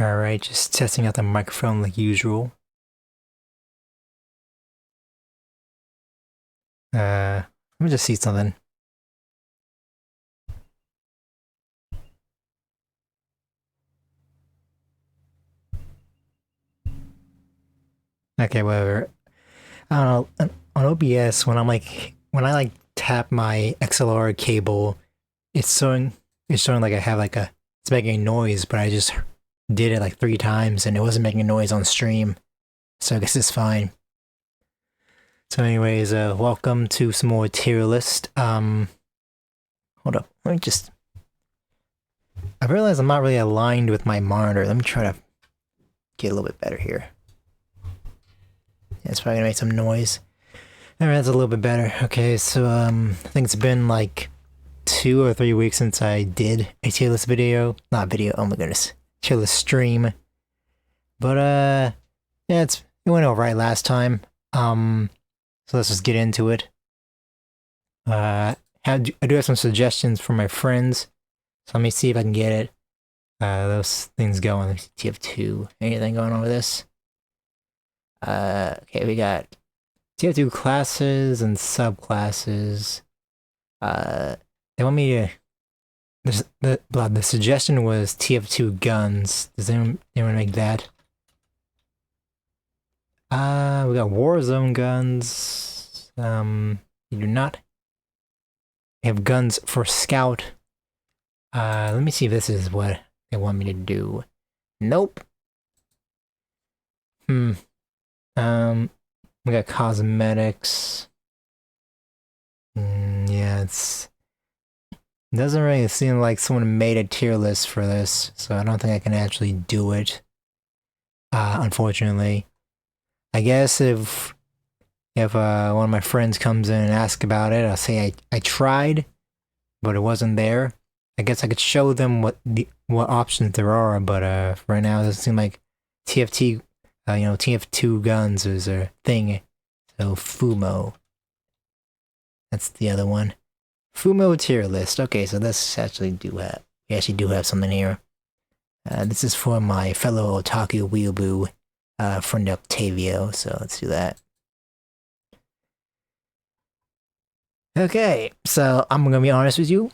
Alright, just testing out the microphone like usual. Let me just see something. Okay, whatever. I don't know. On OBS, when I tap my XLR cable, it's showing like I have it's making a noise, but I just did it like 3 times and it wasn't making a noise on stream. So I guess it's fine. So anyways, welcome to some more tier list. Hold up. Let me just... I realize I'm not really aligned with my monitor. Let me try to get a little bit better here. Yeah, it's probably gonna make some noise. Alright, that's a little bit better. Okay, so I think it's been like 2 or 3 weeks since I did a tier list video. Not video, oh my goodness. Tier list stream. But yeah, it went alright last time. So let's just get into it. I do have some suggestions for my friends. So let me see if I can get it. Those things going. TF2. Anything going on with this? Okay, we got TF2 classes and subclasses. They want me to... The suggestion was TF2 guns. Does anyone make that? We got Warzone guns. You do not have guns for Scout. Let me see if this is what they want me to do. Nope. We got cosmetics. Yeah, it doesn't really seem like someone made a tier list for this, so I don't think I can actually do it. Unfortunately. I guess if one of my friends comes in and asks about it, I'll say I tried, but it wasn't there. I guess I could show them what options there are, but right now it doesn't seem like TF2 guns is a thing. So Fumo. That's the other one. Fumo tier list. Okay, so this actually we actually do have something here. This is for my fellow otaku weeaboo friend Octavio, so let's do that. Okay, so I'm gonna be honest with you.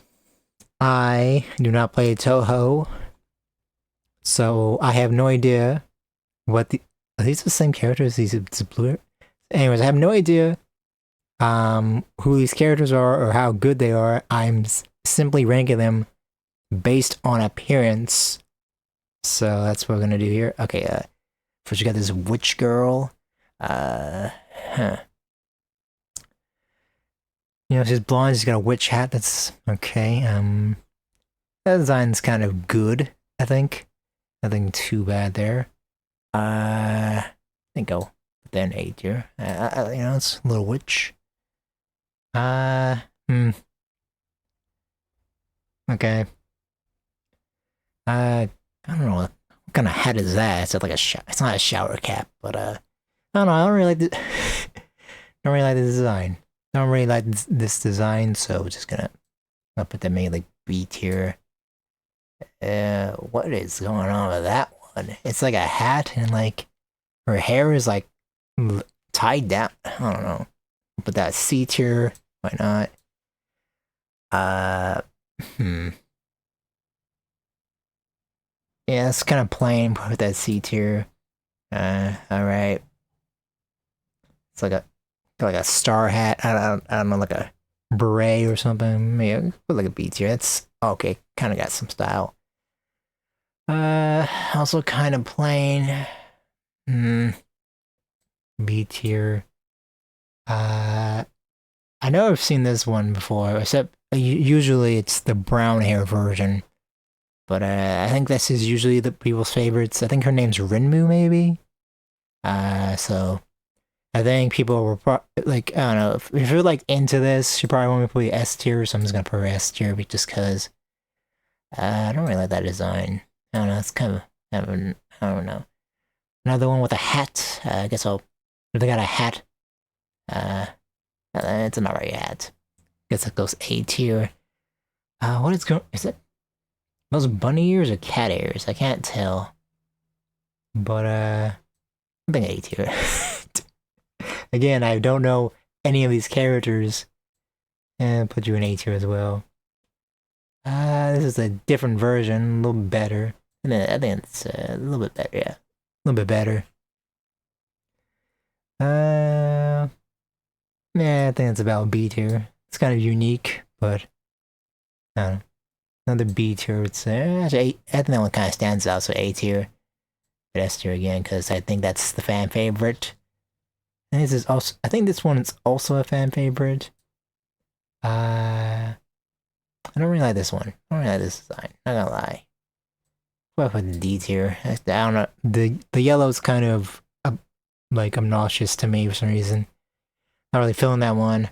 I do not play Toho, so I have no idea what are these the same characters? These blue. Anyways, I have no idea who these characters are or how good they are. I'm simply ranking them based on appearance. So that's what we're gonna do here. Okay, first you got this witch girl. You know, she's blonde, she's got a witch hat, that's okay. That design's kind of good, I think. Nothing too bad there. I think I'll put that in A tier. You know, it's a little witch. Okay. I don't know what kind of hat is that. It's like it's not a shower cap, but I don't know. I don't really like the don't really like the design. I don't really like this design, so I'm just gonna I'll put that maybe like B tier. What is going on with that one? It's like a hat and like her hair is like tied down. I don't know. I'll put that C tier. Why not? Yeah, it's kind of plain. Put that C tier. Alright. It's like a star hat. I don't know, like a beret or something. Maybe put like a B tier. That's okay. Kind of got some style. Also kind of plain. B tier. I know I've seen this one before, except usually it's the brown hair version. But I think this is usually the people's favorites. I think her name's Rinmu, maybe? So I think people were like, I don't know, if you're like into this, you probably want me to put S tier, so I'm just gonna put her S tier just because I don't really like that design. I don't know, it's kind of, I don't know. Another one with a hat. I guess if they got a hat, it's an alright hat. Guess that goes A tier. What is it those bunny ears or cat ears? I can't tell. But I think A tier. Again, I don't know any of these characters, and put you in A tier as well. This is a different version, a little better. And I think it's a little bit better, yeah. A little bit better. Yeah, I think it's about B tier. It's kind of unique, but I don't know. Another B tier, it's actually I think that one kind of stands out, so A tier. But S tier again, because I think that's the fan favorite. And this is also, I think this one is also a fan favorite. I don't really like this one. I don't really like this design. Not gonna lie. What with the D tier? I don't know. The yellow's kind of like obnoxious to me for some reason. Not really feeling that one.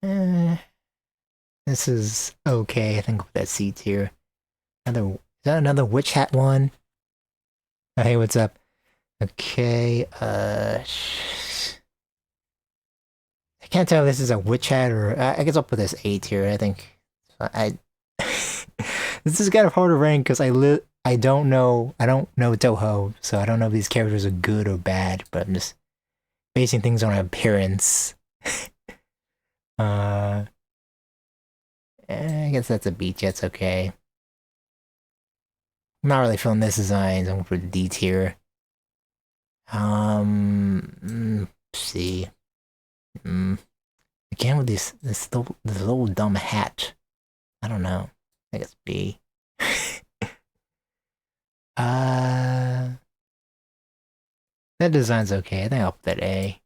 Eh, this is okay. I think with that C tier. Is that another witch hat one? Oh, hey, what's up? Okay. I can't tell if this is a witch hat or I guess I'll put this A tier. I think I. This is kind of hard to rank because I don't know Toho, so I don't know if these characters are good or bad. But I'm just basing things on appearance. I guess that's a B tier. It's okay. I'm not really feeling this design. So I'm going for D tier. See. Again with this little dumb hat. I don't know. I guess B. That design's okay. I think I'll put that A.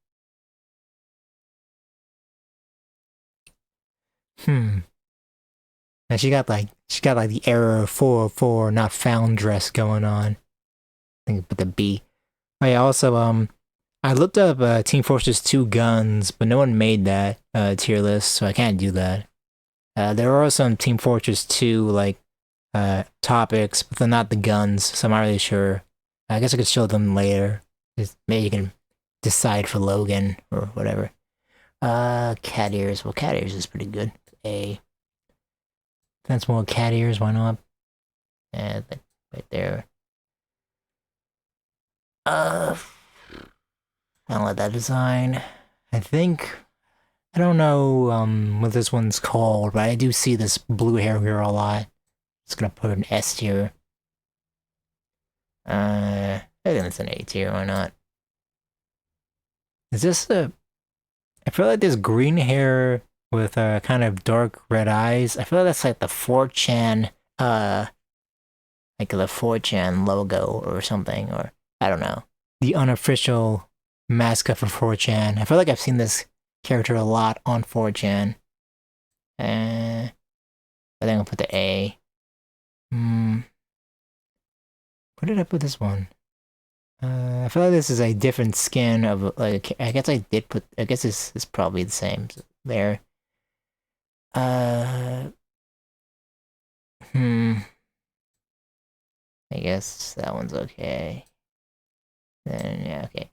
And she got like the error 404 not found dress going on. I think I put the B. Oh yeah, also I looked up Team Fortress 2 guns, but no one made that tier list, so I can't do that. There are some Team Fortress 2 like topics, but they're not the guns, so I'm not really sure. I guess I could show them later. Maybe you can decide for Logan or whatever. Cat ears. Well, cat ears is pretty good. A. That's more cat ears. Why not? Yeah, right there. I don't like that design. I think I don't know what this one's called, but I do see this blue hair here a lot. Just gonna put an S tier. I think it's an A tier. Why not? Is this a? I feel like this green hair with kind of dark red eyes. I feel like that's like the 4chan like the 4chan logo or something, or I don't know. The unofficial mascot for 4chan. I feel like I've seen this character a lot on 4chan. I think I'll put the A. Where did I put this one? I feel like this is a different skin of like. I guess I did put. I guess this is probably the same there. I guess that one's okay. Then yeah, okay.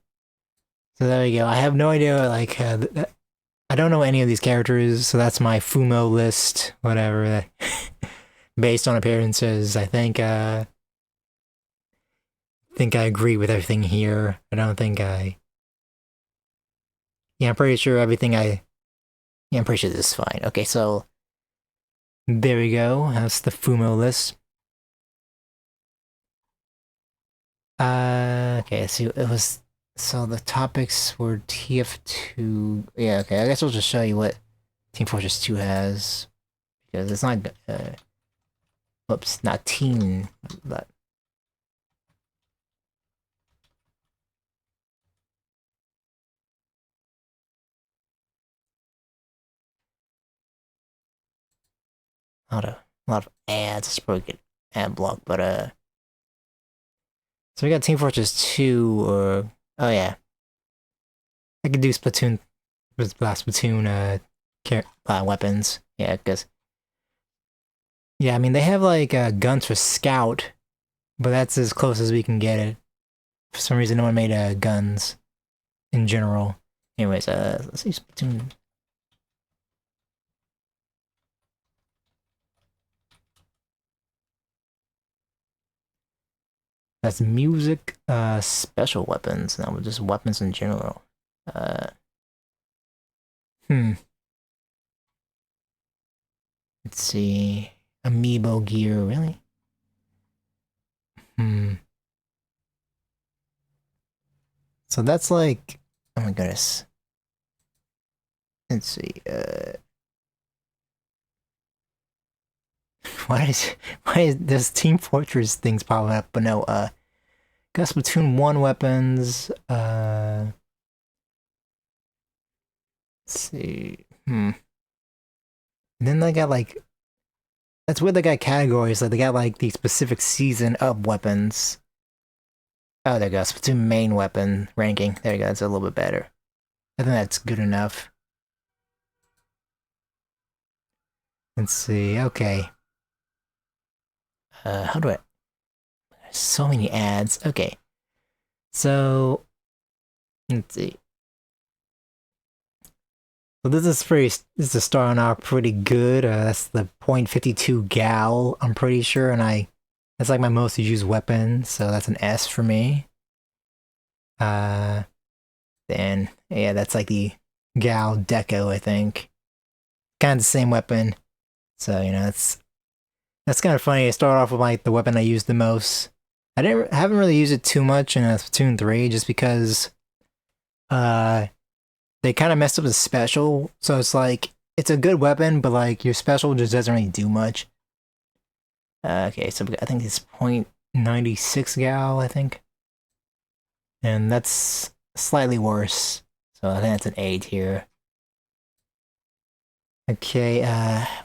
So there we go. I have no idea. Like, I don't know any of these characters, so that's my Fumo list. Whatever. Based on appearances, I think I agree with everything here. I don't think I. Yeah, I'm pretty sure everything I. Yeah, I'm pretty sure this is fine. Okay, so there we go. That's the Fumo list. Okay, so it was. So the topics were TF2. Yeah, okay. I guess I'll just show you what Team Fortress 2 has because it's not. Whoops, not teen, but. A lot of ads. It's probably good ad block, but so we got Team Fortress 2, or oh yeah, I could do Splatoon with Splatoon weapons. Yeah, because yeah, I mean they have like guns for Scout, but that's as close as we can get it. For some reason, no one made guns in general. Anyways, let's see Splatoon. That's music, special weapons. Now just weapons in general. Uh, hmm. Let's see. Amiibo gear, really? Hmm. So that's like, oh my goodness. Let's see. Why is this Team Fortress things popping up? But no, got Splatoon 1 weapons. Let's see. Hmm. And then they got like, that's where they got categories. Like they got like the specific season of weapons. Oh, there goes Splatoon main weapon ranking. There you go. It's a little bit better. I think that's good enough. Let's see. Okay. How do I? So many ads. Okay. So let's see. So this is starting out pretty good. That's the .52 gal, I'm pretty sure, and that's like my most used weapon, so that's an S for me. Uh, then yeah, that's like the gal deco, I think. Kind of the same weapon, so you know that's kind of funny. I start off with like the weapon I use the most. Haven't really used it too much in Splatoon 3, just because uh they kind of messed up the special, so it's like it's a good weapon, but like your special just doesn't really do much. Okay, so I think it's .96 gal, I think, and that's slightly worse. So I think that's an A tier. Okay,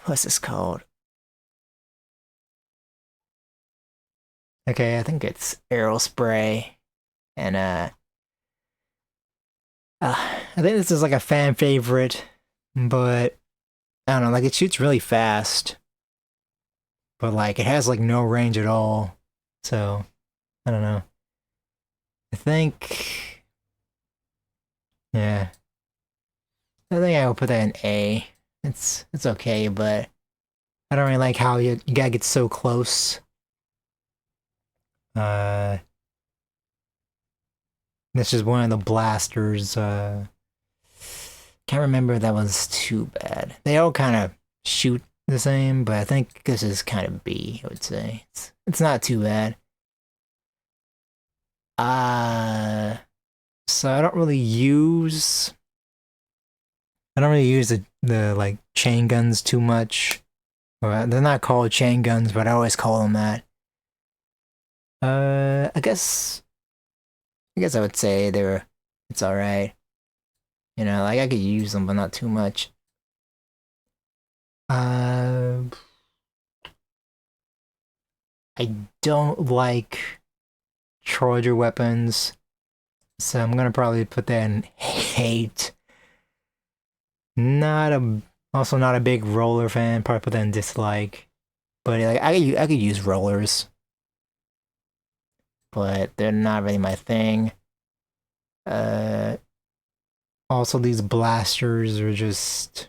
what's this called? Okay, I think it's Aero Spray, and I think this is like a fan favorite, but I don't know, like it shoots really fast, but like it has like no range at all. So I don't know. I think, yeah, I think I will put that in A. It's okay, but I don't really like how you gotta get so close. Uh, this is one of the blasters. Can't remember if that was too bad. They all kind of shoot the same, but I think this is kind of B, I would say. It's not too bad. Uh, so I don't really use the like chain guns too much. Or they're not called chain guns, but I always call them that. I guess I would say it's alright. You know, like I could use them, but not too much. Uh, I don't like charger weapons, so I'm gonna probably put that in hate. Not a Also not a big roller fan. Probably put that in dislike. But like I could use rollers, but they're not really my thing. Uh, Also these blasters are just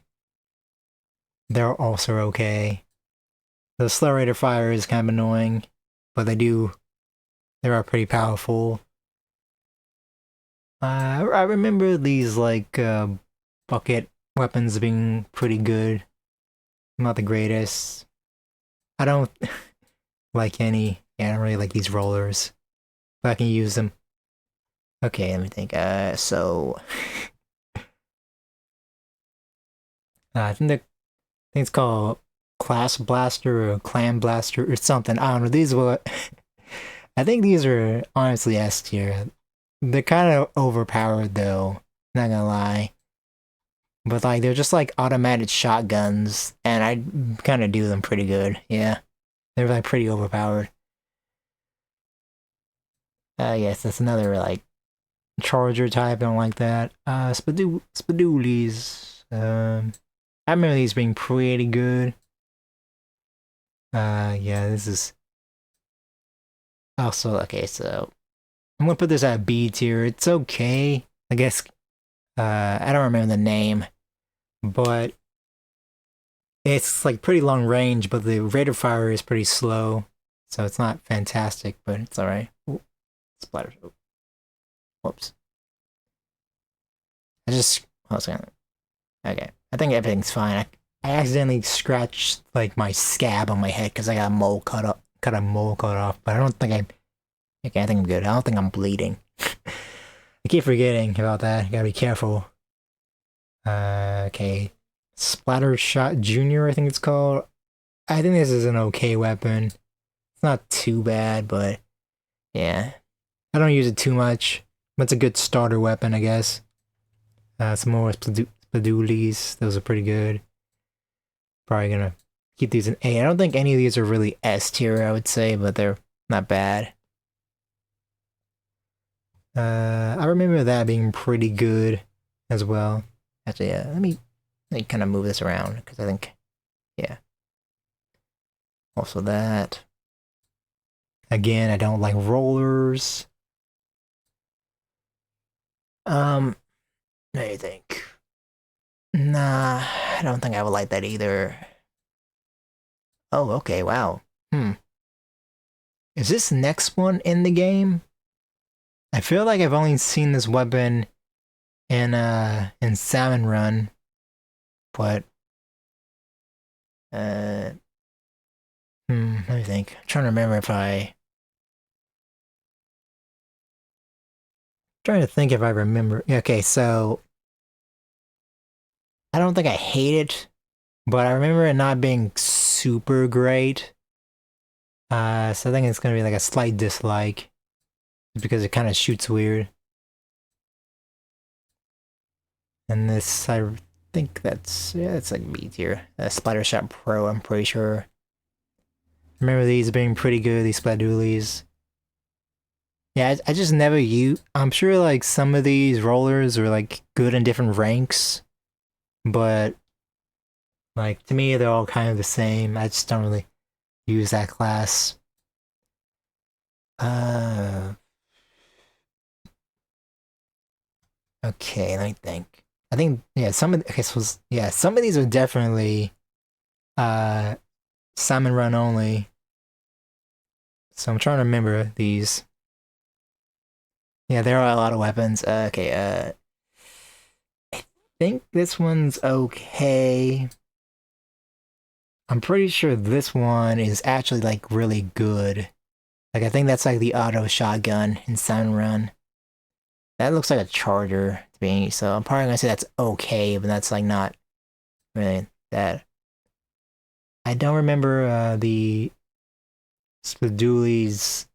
they're also okay. The slow rate of fire is kind of annoying, but they are pretty powerful. I remember these like bucket weapons being pretty good. Not the greatest. I don't like any. Yeah, I don't really like these rollers, but I can use them. Okay, let me think. I think it's called Class Blaster or Clan Blaster or something. I don't know. I think these are honestly S tier. They're kind of overpowered though. Not gonna lie. But like they're just like automatic shotguns, and I kind of do them pretty good. Yeah, they're like pretty overpowered. Yes, that's another like charger type. Don't like that. Spadoolies. I remember these being pretty good. Yeah, this is also okay. So I'm gonna put this at B tier. It's okay, I guess. I don't remember the name, but it's like pretty long range, but the rate of fire is pretty slow. so it's not fantastic, but it's alright. Splatter. Whoops. Hold on. Okay, I think everything's fine. I accidentally scratched like my scab on my head because I got a mole cut off, but I don't think okay, I think I'm good. I don't think I'm bleeding. I keep forgetting about that. Gotta be careful. Okay. Splatter Shot Junior, I think it's called. I think this is an okay weapon. It's not too bad, but yeah. I don't use it too much, but it's a good starter weapon, I guess. Some more Spadulies. Those are pretty good. Probably gonna keep these in A. I don't think any of these are really S tier, I would say, but they're not bad. I remember that being pretty good as well. Actually, yeah, let me kind of move this around, because I think, yeah. Also that. Again, I don't like rollers. What do you think? Nah, I don't think I would like that either. Oh, okay, wow. Is this next one in the game? I feel like I've only seen this weapon in Salmon Run, but let me think. I'm trying to remember if I remember. Okay, so I don't think I hate it, but I remember it not being super great. So I think it's gonna be like a slight dislike, because it kind of shoots weird. And this, I think it's like B tier. Splatter Shot Pro, I'm pretty sure. Remember these being pretty good, these Spladulies. Yeah, I just never use. I'm sure like some of these rollers are like good in different ranks, but like to me they're all kind of the same. I just don't really use that class. Okay, let me think. I think yeah, some of these are definitely Salmon Run only. So I'm trying to remember these. Yeah, there are a lot of weapons. Okay, I think this one's okay. I'm pretty sure this one is actually like really good. Like I think that's like the auto shotgun in Salmon Run. That looks like a charger to me, so I'm probably gonna say that's okay, but that's like not really that. I don't remember the Spadulies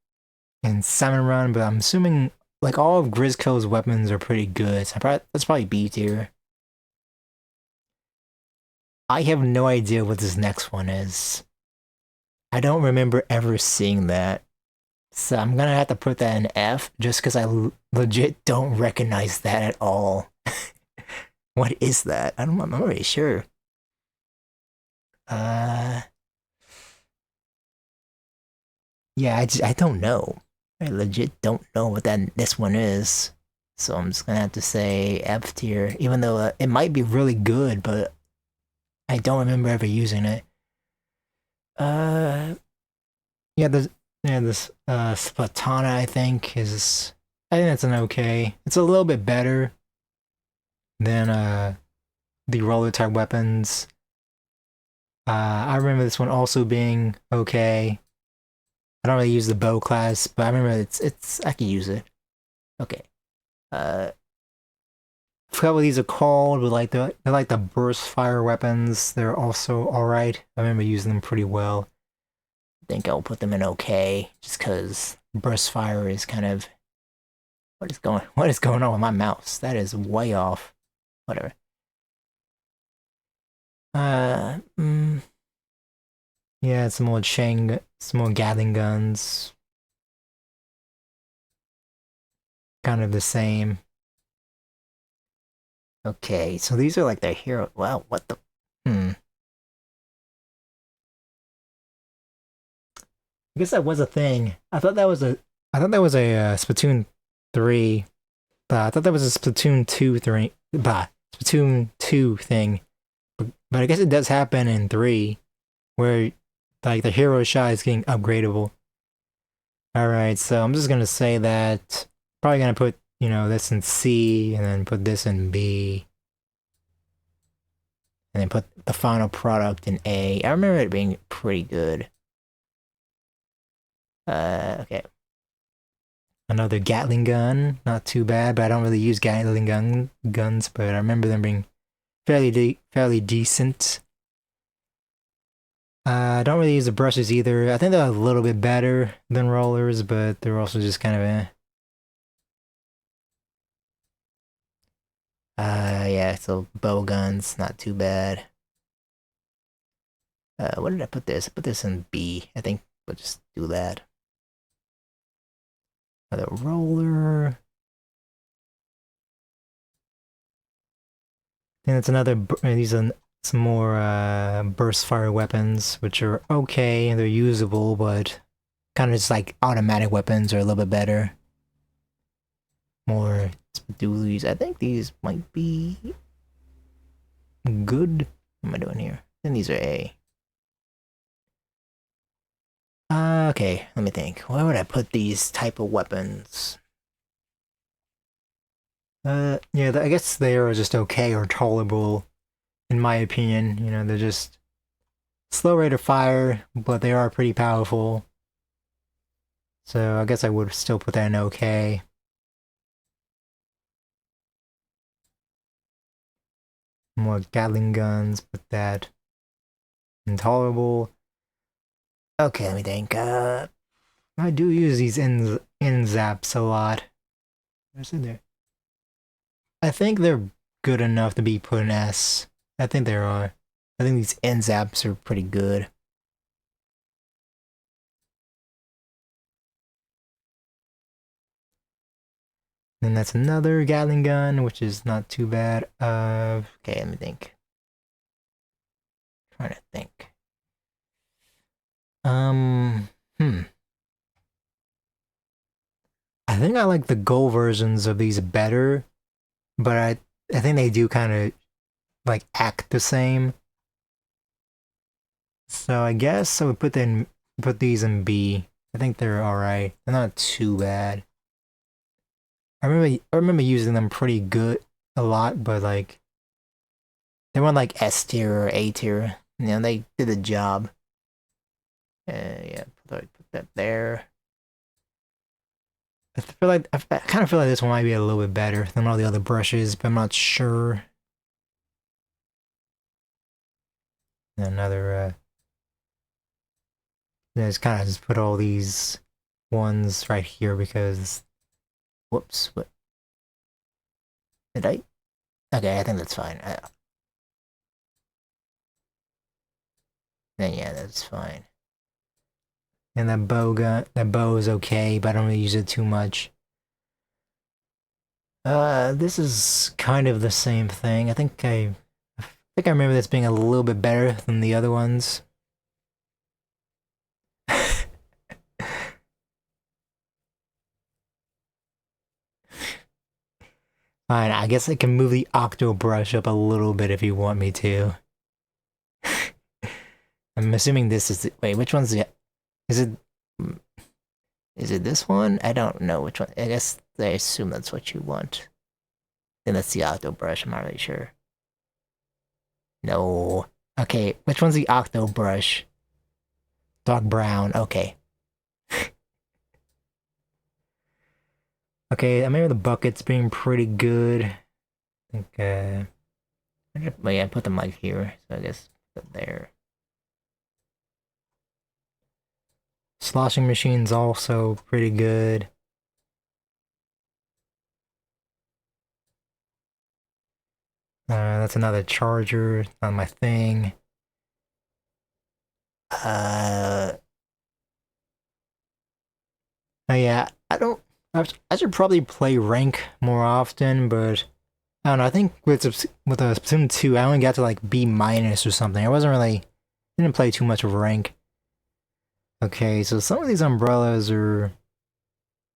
in Salmon Run, but I'm assuming like all of Grisco's weapons are pretty good. So that's probably B tier. I have no idea what this next one is. I don't remember ever seeing that. So I'm gonna have to put that in F, just because I legit don't recognize that at all. What is that? I'm not really sure. Yeah, I don't know. I legit don't know what this one is. So I'm just gonna have to say F tier, even though it might be really good, but I don't remember ever using it. Yeah, this Splatana, I think that's an okay. It's a little bit better than the roller type weapons. I remember this one also being okay. I don't really use the bow class, but I remember it's I can use it. Okay. I forgot what these are called, but like they're like the burst fire weapons. They're also alright. I remember using them pretty well. I think I'll put them in okay, just because burst fire is kind of what is going on with my mouse? That is way off. Whatever. Yeah, some more Gatling guns. Kind of the same. Okay, so these are like their hero. Wow, what the? I guess that was a thing. I thought that was a Splatoon 3, but I thought that was a Splatoon 2 3, Splatoon 2 thing. But I guess it does happen in 3, where like the hero shot is getting upgradable. Alright, so I'm just gonna say that probably gonna put, this in C and then put this in B. And then put the final product in A. I remember it being pretty good. Okay. Another Gatling gun, not too bad, but I don't really use Gatling guns, but I remember them being fairly decent. I don't really use the brushes either. I think they're a little bit better than rollers, but they're also just kind of yeah, so bow guns, not too bad. What did I put this? I put this in B. I think we'll just do that. Another roller. And it's another. These are some more burst fire weapons, which are okay. They're usable, but kind of just like automatic weapons are a little bit better. More dualies. I think these might be good. What am I doing here? I think these are A. Okay, let me think. Where would I put these type of weapons? Yeah, I guess they are just okay or tolerable, in my opinion. They're just slow rate of fire, but they are pretty powerful. So I guess I would still put that in okay. More Gatling guns, put that intolerable. Okay, let me think. I do use these in zaps a lot. What's in there? I think they're good enough to be put in S. I think they are. I think these end zaps are pretty good. Then that's another Gatling gun, which is not too bad. Okay, let me think. Trying to think. Hmm. I think I like the gold versions of these better, but I think they do kind of like act the same. So I guess I would put these in B. I think they're alright. They're not too bad. I remember using them pretty good a lot, but like they weren't like S tier or A tier. They did the job. Yeah, put that there. I kind of feel like this one might be a little bit better than all the other brushes, but I'm not sure. Another just kind of just put all these ones right here because whoops, what did I? Okay, I think that's fine. Then yeah, that's fine. And that bow is okay, but I don't really use it too much. This is kind of the same thing. I remember this being a little bit better than the other ones. Fine, I guess I can move the octo brush up a little bit if you want me to. I'm assuming this is wait, which one's the is it is it this one? I don't know which one. I guess I assume that's what you want. Then that's the octo brush, I'm not really sure. No. Okay, which one's the octo brush? Dark brown, okay. Okay, I remember the buckets being pretty good. I think, but yeah, I put them like here, so I guess put there. Sloshing machine's also pretty good. That's another charger on my thing. Oh yeah, I should probably play rank more often, but I don't know. I think with Splatoon 2, I only got to like B minus or something. I wasn't really didn't play too much of rank. Okay, so some of these umbrellas are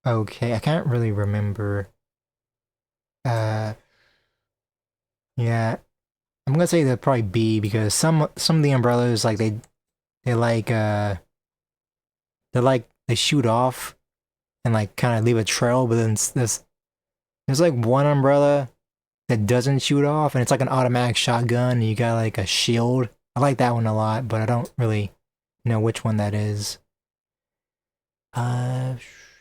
okay. I can't really remember. Uh, yeah, I'm gonna say they're probably B because some of the umbrellas like they like they shoot off, and like kind of leave a trail, but then there's like one umbrella that doesn't shoot off, and it's like an automatic shotgun, and you got like a shield. I like that one a lot, but I don't really know which one that is. Uh,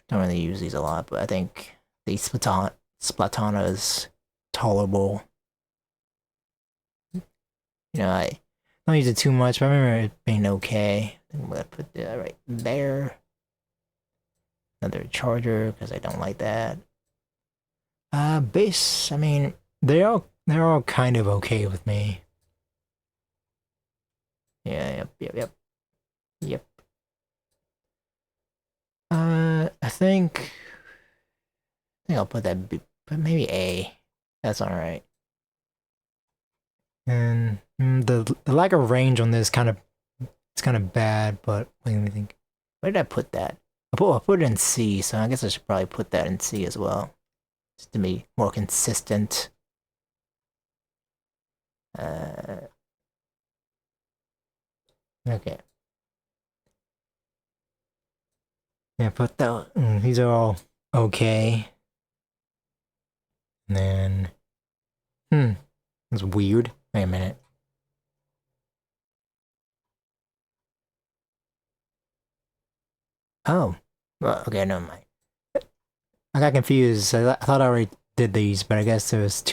don't really use these a lot, but I think the Splatana is tolerable. You know, I don't use it too much, but I remember it being okay. I'm gonna put that right there. Another charger, because I don't like that. Base, I mean, they're all kind of okay with me. Yeah, yep. I think I'll put that B, but maybe A. That's alright. And the lack of range on this it's kind of bad, but let me think. Where did I put that? I put it in C, so I guess I should probably put that in C as well. Just to be more consistent. Okay. Yeah, put that. These are all okay. And then, that's weird. Wait a minute. Oh, well, okay, never mind. I got confused. I thought I already did these, but I guess there's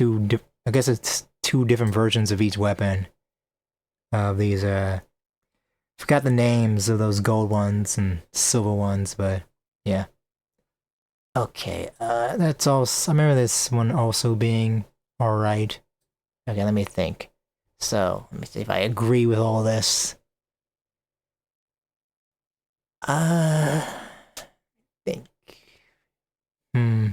I guess it's two different versions of each weapon. Of these, forgot the names of those gold ones and silver ones, but yeah. Okay, that's all. I remember this one also being alright. Okay, let me think. So, let me see if I agree with all this. Uh, think. Hmm.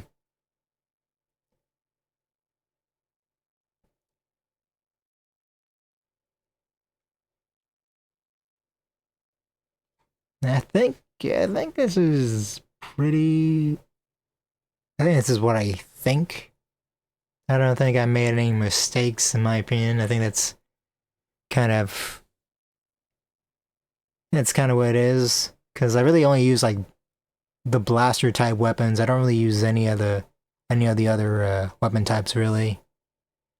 I think this is pretty. I think this is what I think. I don't think I made any mistakes in my opinion. I think kind of that's kind of what it is. Because I really only use like the blaster type weapons. I don't really use any of the other weapon types really.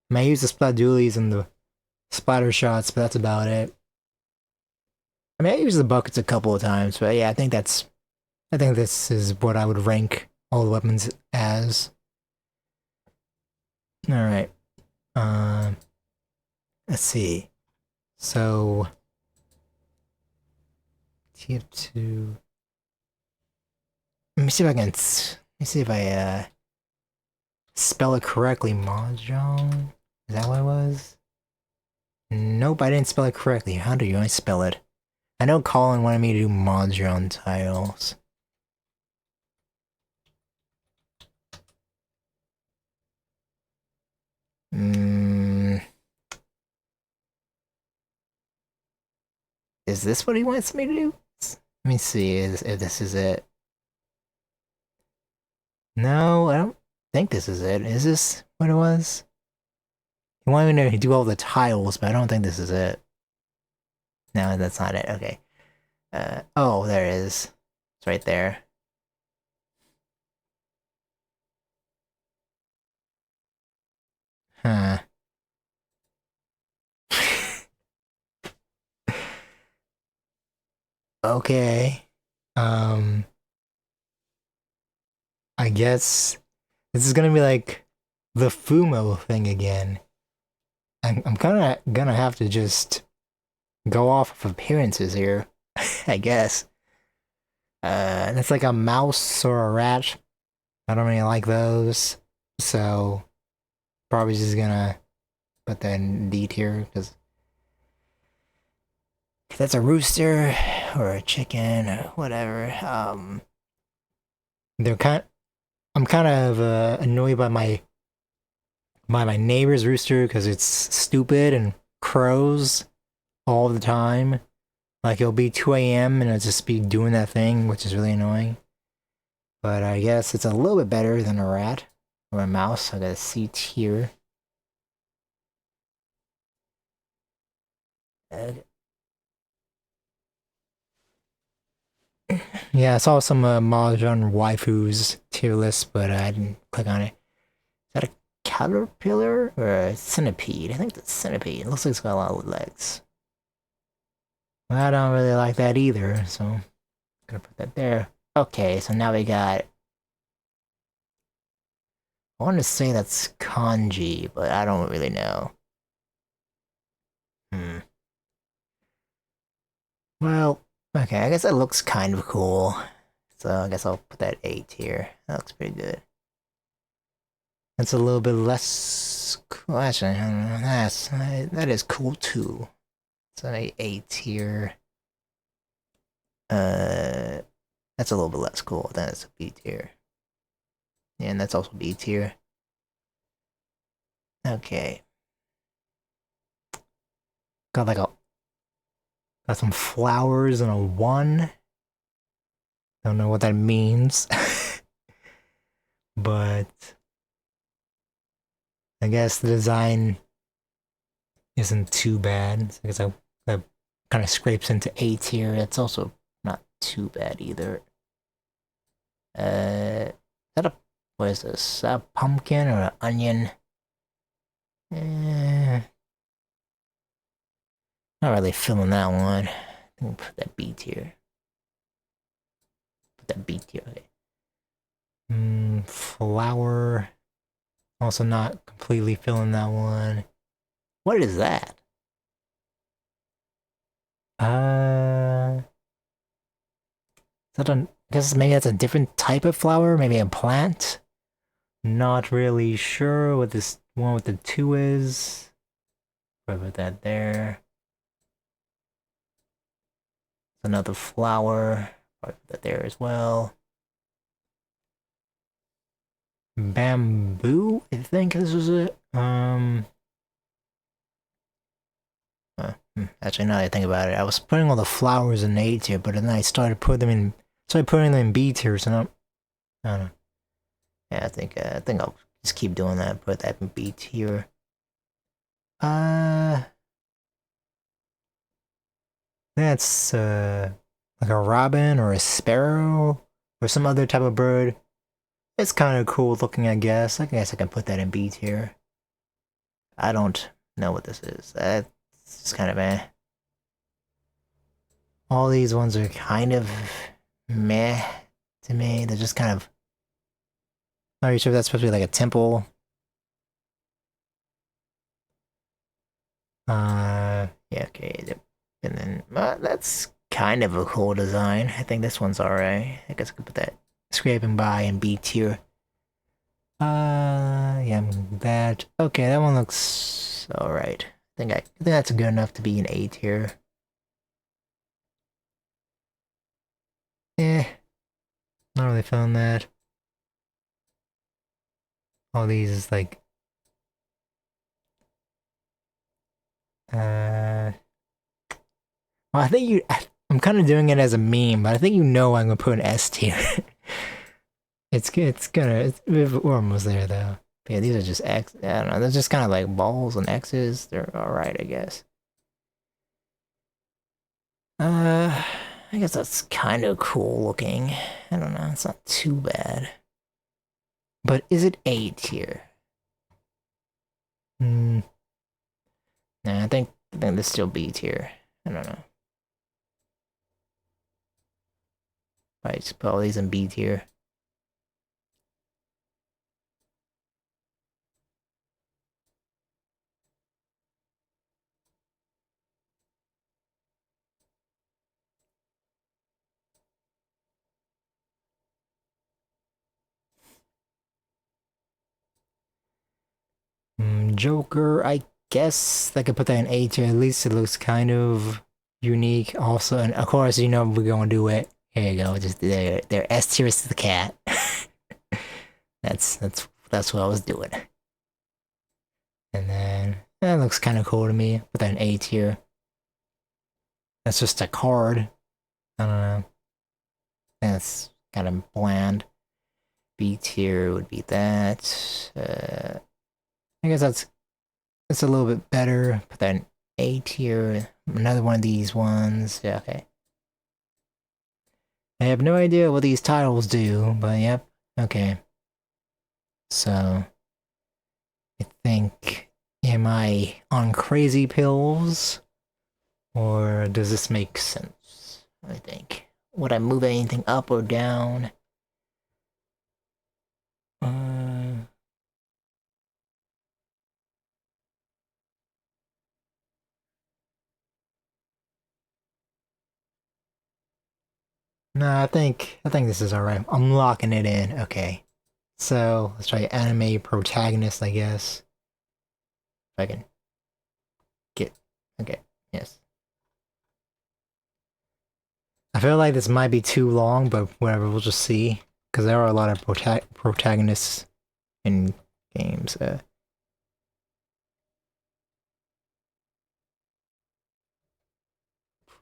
I mean, I use the Spladulies and the splatter shots, but that's about it. I mean, I use the buckets a couple of times, but yeah, I think this is what I would rank all the weapons as. All right. Let's see. So, TF2. Let me see if I can. Let me see if I spell it correctly. Mahjong. Is that what it was? Nope, I didn't spell it correctly. How do you spell it? I know Colin wanted me to do Mahjong tiles. Is this what he wants me to do? Let me see if this is it. No, I don't think this is it. Is this what it was? He wanted me to do all the tiles, but I don't think this is it. No, that's not it. Okay. Oh, there it is. It's right there. Huh. Okay. Um, I guess this is gonna be like the Fumo thing again. I'm kind of gonna have to just go off of appearances here, I guess. It's like a mouse or a rat. I don't really like those, so probably just gonna put that in D tier because that's a rooster or a chicken or whatever. They're kind. I'm kind of annoyed by my neighbor's rooster because it's stupid and crows all the time. Like it'll be 2 a.m. and it'll just be doing that thing, which is really annoying. But I guess it's a little bit better than a rat or a mouse. I got a C tier. Yeah, I saw some mahjong waifus tier list, but I didn't click on it. Is that a caterpillar or a centipede? I think it's a centipede. It looks like it's got a lot of legs. Well, I don't really like that either, so I'm gonna put that there. Okay, so now we got. I want to say that's kanji, but I don't really know. Hmm. Well, okay, I guess that looks kind of cool. So I guess I'll put that 8 here. That looks pretty good. That's a little bit less cool. Actually, that is cool too. So an 8 here. That's a little bit less cool. Then it's a B tier. Yeah, and that's also B tier. Okay. Got like a got some flowers and a 1. Don't know what that means. But I guess the design isn't too bad. So I guess that kind of scrapes into A tier. It's also not too bad either. Is that a what is this? A pumpkin or an onion? Not really feeling that one. I think put that B tier. Put that B tier. Okay. Flower. Also not completely feeling that one. What is that? Is that a, I guess maybe that's a different type of flower, maybe a plant. Not really sure what this one with the 2 is. Put that there. Another flower. Put that there as well. Bamboo, I think this was it. Actually, now that I think about it, I was putting all the flowers in A tier, but then I started putting them in B tier, so now, I don't know. Yeah, I think I'll just keep doing that. Put that in B tier. That's like a robin or a sparrow or some other type of bird. It's kind of cool looking, I guess. I guess I can put that in B tier. I don't know what this is. That's kind of eh. All these ones are kind of meh to me. They're just kind of. Are you sure that's supposed to be like a temple? Yeah, okay. And then that's kind of a cool design. I think this one's alright. I guess I could put that scraping by in B tier. Yeah, that. Okay, that one looks alright. I think that's good enough to be an A tier. Eh, not really feeling that. All these is like, well, I think I'm kind of doing it as a meme, but I think I'm gonna put an S tier. We're almost there though. But yeah, these are just X. I don't know. They're just kind of like balls and X's. They're all right, I guess. I guess that's kind of cool looking. I don't know. It's not too bad. But is it A tier? Hmm. Nah, I think this still B tier. I don't know. Probably just put all these in B tier. Joker, I guess I could put that in A tier. At least it looks kind of unique. Also, and of course, you know we're gonna do it. Here you go. Just they're S tier to the cat. That's what I was doing. And then that looks kind of cool to me. Put that in A tier. That's just a card. I don't know. That's kind of bland. B tier would be that. I guess that's a little bit better. Put that in A tier. Another one of these ones. Yeah, okay. I have no idea what these titles do, but yep, okay. So, I think, am I on crazy pills? Or does this make sense? I think. Would I move anything up or down? No, I think this is alright. I'm locking it in. Okay. So let's try anime protagonist, I guess. If I can get okay. Yes. I feel like this might be too long, but whatever, we'll just see. Because there are a lot of protagonists in games.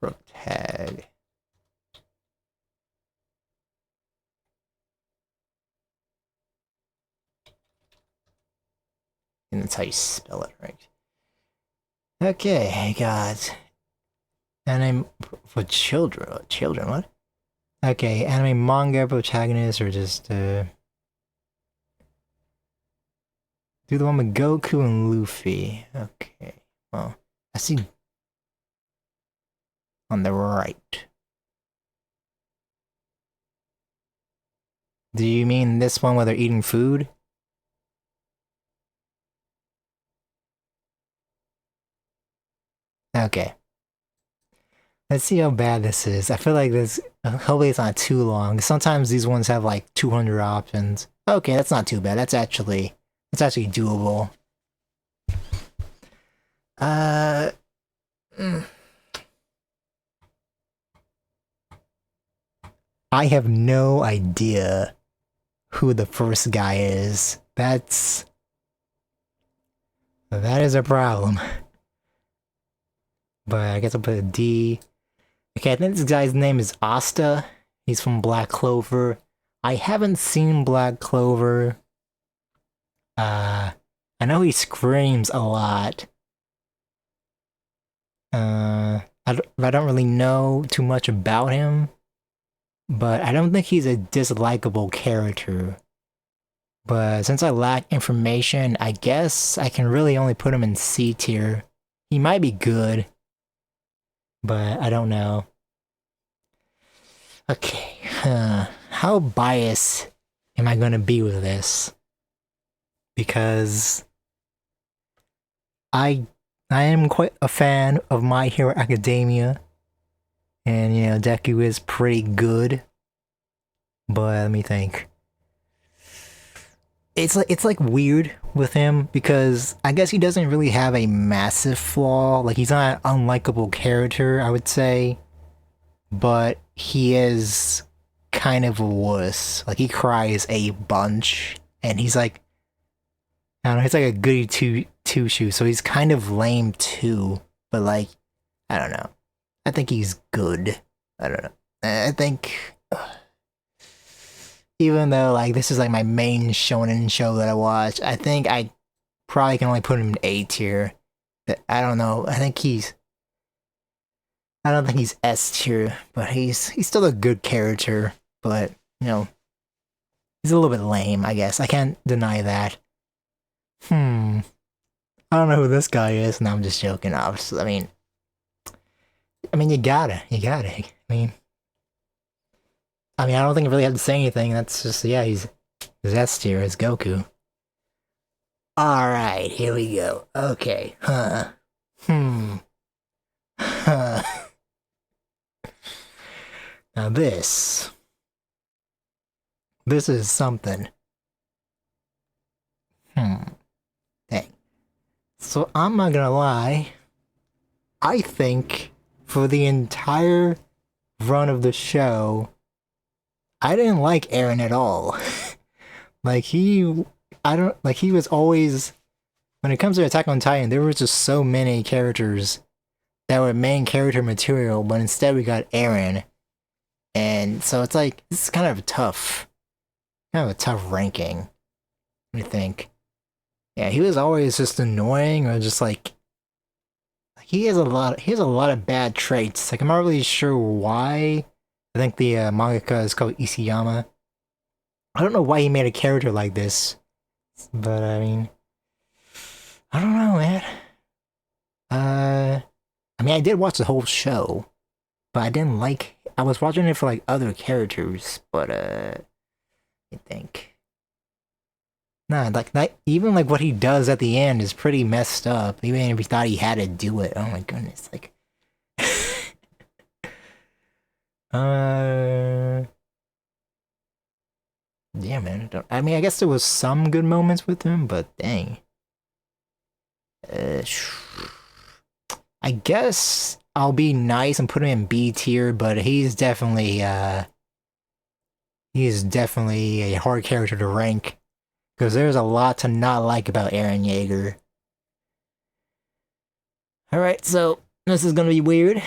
Protag. And that's how you spell it, right? Okay, I got anime for children. Children, what? Okay, anime manga protagonists or just do the one with Goku and Luffy. Okay, well, I see on the right. Do you mean this one where they're eating food? Okay. Let's see how bad this is. I feel like this, hopefully it's not too long. Sometimes these ones have like 200 options. Okay, that's not too bad. That's actually doable. Uh, mm. I have no idea who the first guy is. That is a problem. But I guess I'll put a D. Okay, I think this guy's name is Asta. He's from Black Clover. I haven't seen Black Clover. I know he screams a lot. I don't really know too much about him. But I don't think he's a dislikable character. But since I lack information, I guess I can really only put him in C tier. He might be good, but I don't know. Okay, how biased am I gonna be with this? Because I am quite a fan of My Hero Academia, and you know Deku is pretty good. But let me think. It's like weird with him because I guess he doesn't really have a massive flaw. Like he's not an unlikable character, I would say, but he is kind of a wuss. Like he cries a bunch, and he's like, I don't know, he's like a goody two shoe. So he's kind of lame too. But like, I don't know. I think he's good. I don't know. I think even though like this is like my main shonen show that I watch, I think I probably can only put him in A tier. I don't know. I don't think he's S tier, but he's still a good character. But you know, he's a little bit lame. I guess I can't deny that. Hmm. I don't know who this guy is. No, I'm just joking. Obviously, I mean, you gotta. I don't think I really have to say anything. That's just, yeah, he's S tier as Goku. Alright, here we go. Okay, huh. Huh. Now this is something. Dang. So I'm not gonna lie. I think for the entire run of the show, I didn't like Aaron at all. Like he was always, when it comes to Attack on Titan, there were just so many characters that were main character material, but instead we got Aaron. And so it's like, this is kind of a tough ranking. What do you think? Yeah, he was always just annoying or just like he has a lot of bad traits. Like I'm not really sure why I think the mangaka is called Isayama. I don't know why he made a character like this, but I mean, I don't know, man. I mean, I did watch the whole show, but I didn't like. I was watching it for like other characters, but I think nah, like not even like what he does at the end is pretty messed up. Even if he thought he had to do it, oh my goodness, like, uh, yeah, man. I mean, I guess there was some good moments with him, but dang. Uh, I guess I'll be nice and put him in B tier, but he's definitely a hard character to rank because there's a lot to not like about Eren Yeager. All right, so this is gonna be weird.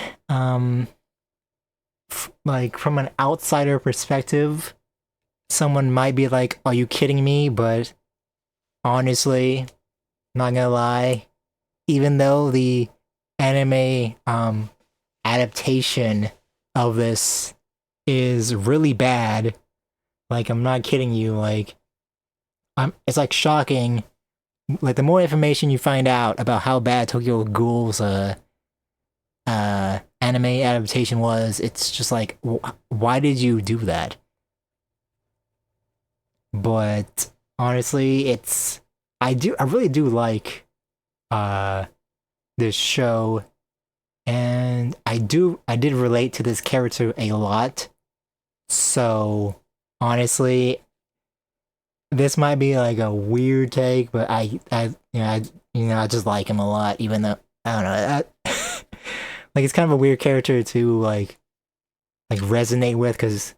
Like from an outsider perspective, someone might be like, "Are you kidding me?" But honestly, not gonna lie, even though the anime adaptation of this is really bad, like I'm not kidding you, like it's like shocking. Like the more information you find out about how bad Tokyo Ghoul's anime adaptation was, it's just like why did you do that? But honestly, I really do like uh this show, and I did relate to this character a lot. So honestly, this might be like a weird take, but I just like him a lot, even though I don't know. Like it's kind of a weird character to like resonate with because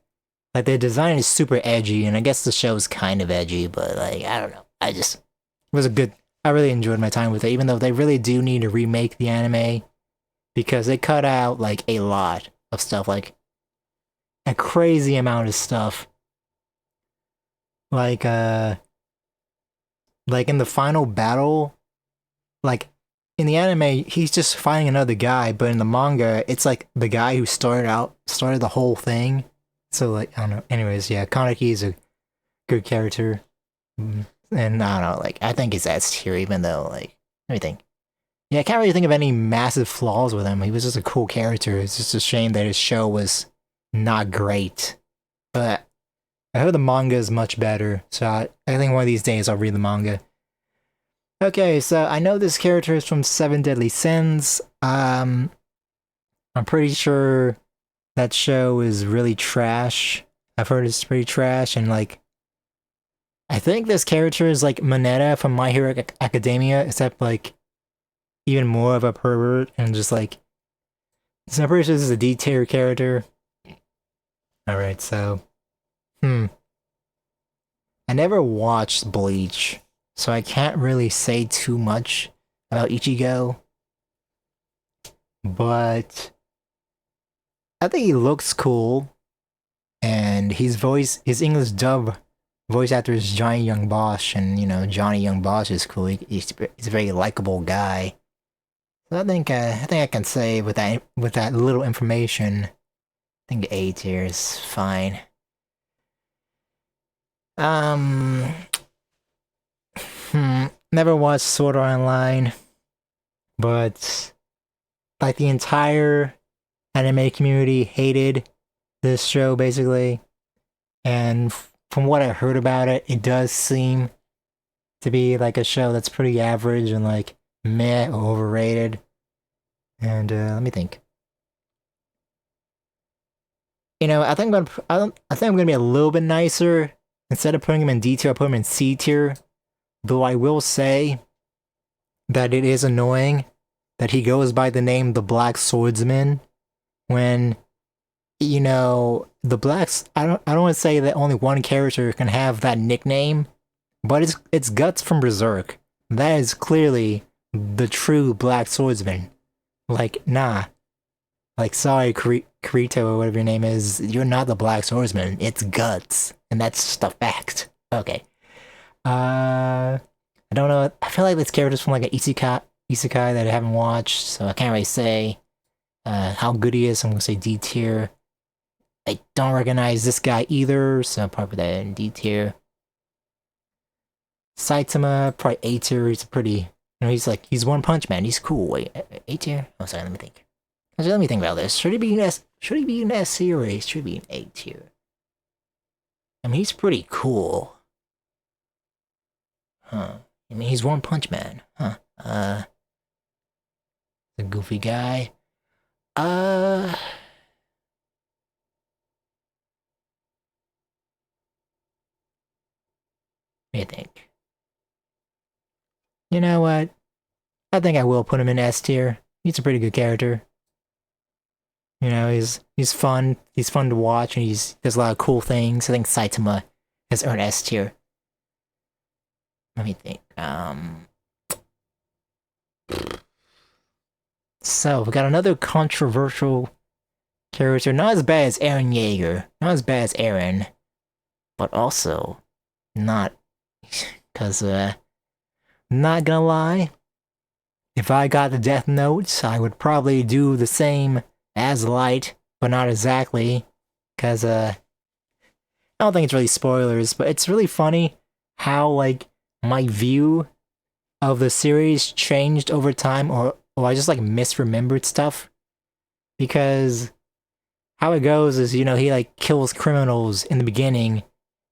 like their design is super edgy, and I guess the show's kind of edgy, but like I don't know. It was a good. I really enjoyed my time with it, even though they really do need to remake the anime because they cut out like a lot of stuff, like a crazy amount of stuff. Like like in the final battle, like in the anime, he's just fighting another guy, but in the manga, it's like the guy who started the whole thing. So like I don't know. Anyways, yeah, Kaneki is a good character. And I don't know, like I think it's S tier, even though like let me think. Yeah, I can't really think of any massive flaws with him. He was just a cool character. It's just a shame that his show was not great. But I heard the manga is much better, so I think one of these days I'll read the manga. Okay, so I know this character is from Seven Deadly Sins. I'm pretty sure that show is really trash. I've heard it's pretty trash, and like I think this character is like Mineta from My Hero Academia, except like even more of a pervert and just like. So I'm pretty sure this is a D tier character. All right, so I never watched Bleach, so I can't really say too much about Ichigo. But I think he looks cool, and his English dub voice actor is Johnny Young Bosch, and you know Johnny Young Bosch is cool. He's a very likable guy. So I think I can say with that little information, I think A tier is fine. Um, never watched Sword Art Online, but like the entire anime community hated this show basically, and from what I heard about it, it does seem to be like a show that's pretty average and like meh or overrated. And let me think. You know, I think I'm gonna be a little bit nicer. Instead of putting him in D tier, I put him in C tier. Though I will say that it is annoying that he goes by the name the Black Swordsman when you know the blacks. I don't want to say that only one character can have that nickname, but it's Guts from Berserk. That is clearly the true Black Swordsman. Like nah, like sorry Kirito or whatever your name is, you're not the Black Swordsman. It's Guts, and that's just a fact. Okay. I don't know. I feel like this character's from like an isekai that I haven't watched, so I can't really say how good he is. I'm gonna say D tier. I don't recognize this guy either, so probably that in D tier. Saitama, probably A tier. He's a pretty, he's One Punch Man. He's cool. Wait, A tier? Oh, sorry. Let me think. Actually, let me think about this. Should he be an S? Should he be an S tier or should he be an A tier? I mean, he's pretty cool. Huh. I mean, he's One Punch Man. Huh. The goofy guy. What do you think? You know what? I think I will put him in S tier. He's a pretty good character. You know, he's fun. He's fun to watch, and does a lot of cool things. I think Saitama has earned S tier. Let me think. So we got another controversial character. Not as bad as Eren Yeager. Not as bad as Eren, but also not because not gonna lie. If I got the Death Notes, I would probably do the same as Light, but not exactly, because I don't think it's really spoilers, but it's really funny how like my view of the series changed over time, or I just like misremembered stuff, because how it goes is, he like kills criminals in the beginning,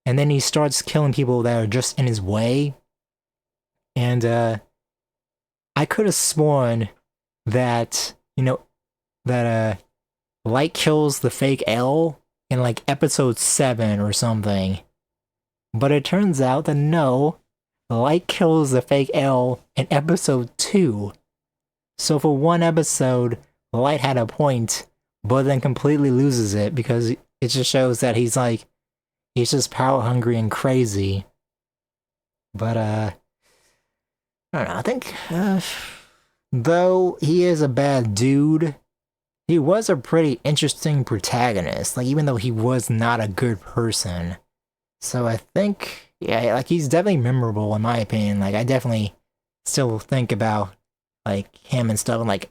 and then he starts killing people that are just in his way, and I could have sworn that, that Light kills the fake L in like episode 7 or something. But it turns out that no, Light kills the fake L in episode 2. So for one episode, Light had a point, but then completely loses it because it just shows that he's just power hungry and crazy. But I don't know, I think though he is a bad dude, he was a pretty interesting protagonist, like even though he was not a good person. So I think, yeah, like he's definitely memorable in my opinion. Like I definitely still think about like him and stuff, and like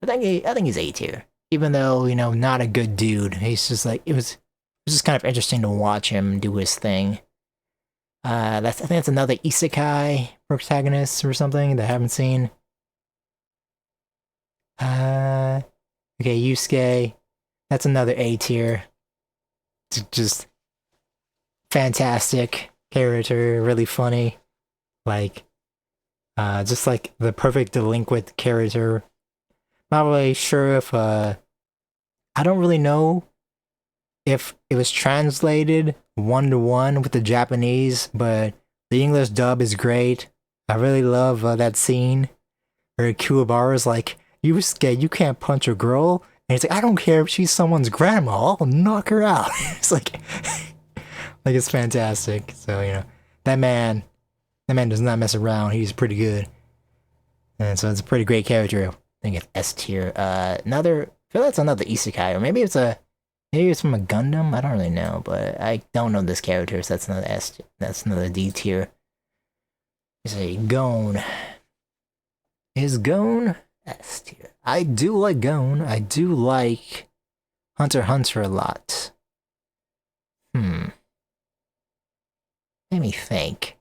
I think he's A tier. Even though, not a good dude. He's just like it was just kind of interesting to watch him do his thing. I think that's another isekai protagonist or something that I haven't seen. Okay, Yusuke. That's another A tier. Just fantastic character, really funny. Like, just like the perfect delinquent character. Not really sure if, I don't really know if it was translated 1-to-1 with the Japanese, but the English dub is great. I really love that scene where Kuwabara's like, Yusuke, you can't punch a girl. And he's like, I don't care if she's someone's grandma, I'll knock her out. It's like it's fantastic. So, that man does not mess around. He's pretty good. And so it's a pretty great character. I think it's S tier. I feel that's another isekai, or maybe it's from a Gundam. I don't really know, but I don't know this character, so that's another S. That's another D tier. It's a Gon. Is Gon S tier? I do like Gon. I do like Hunter x Hunter a lot. Let me think.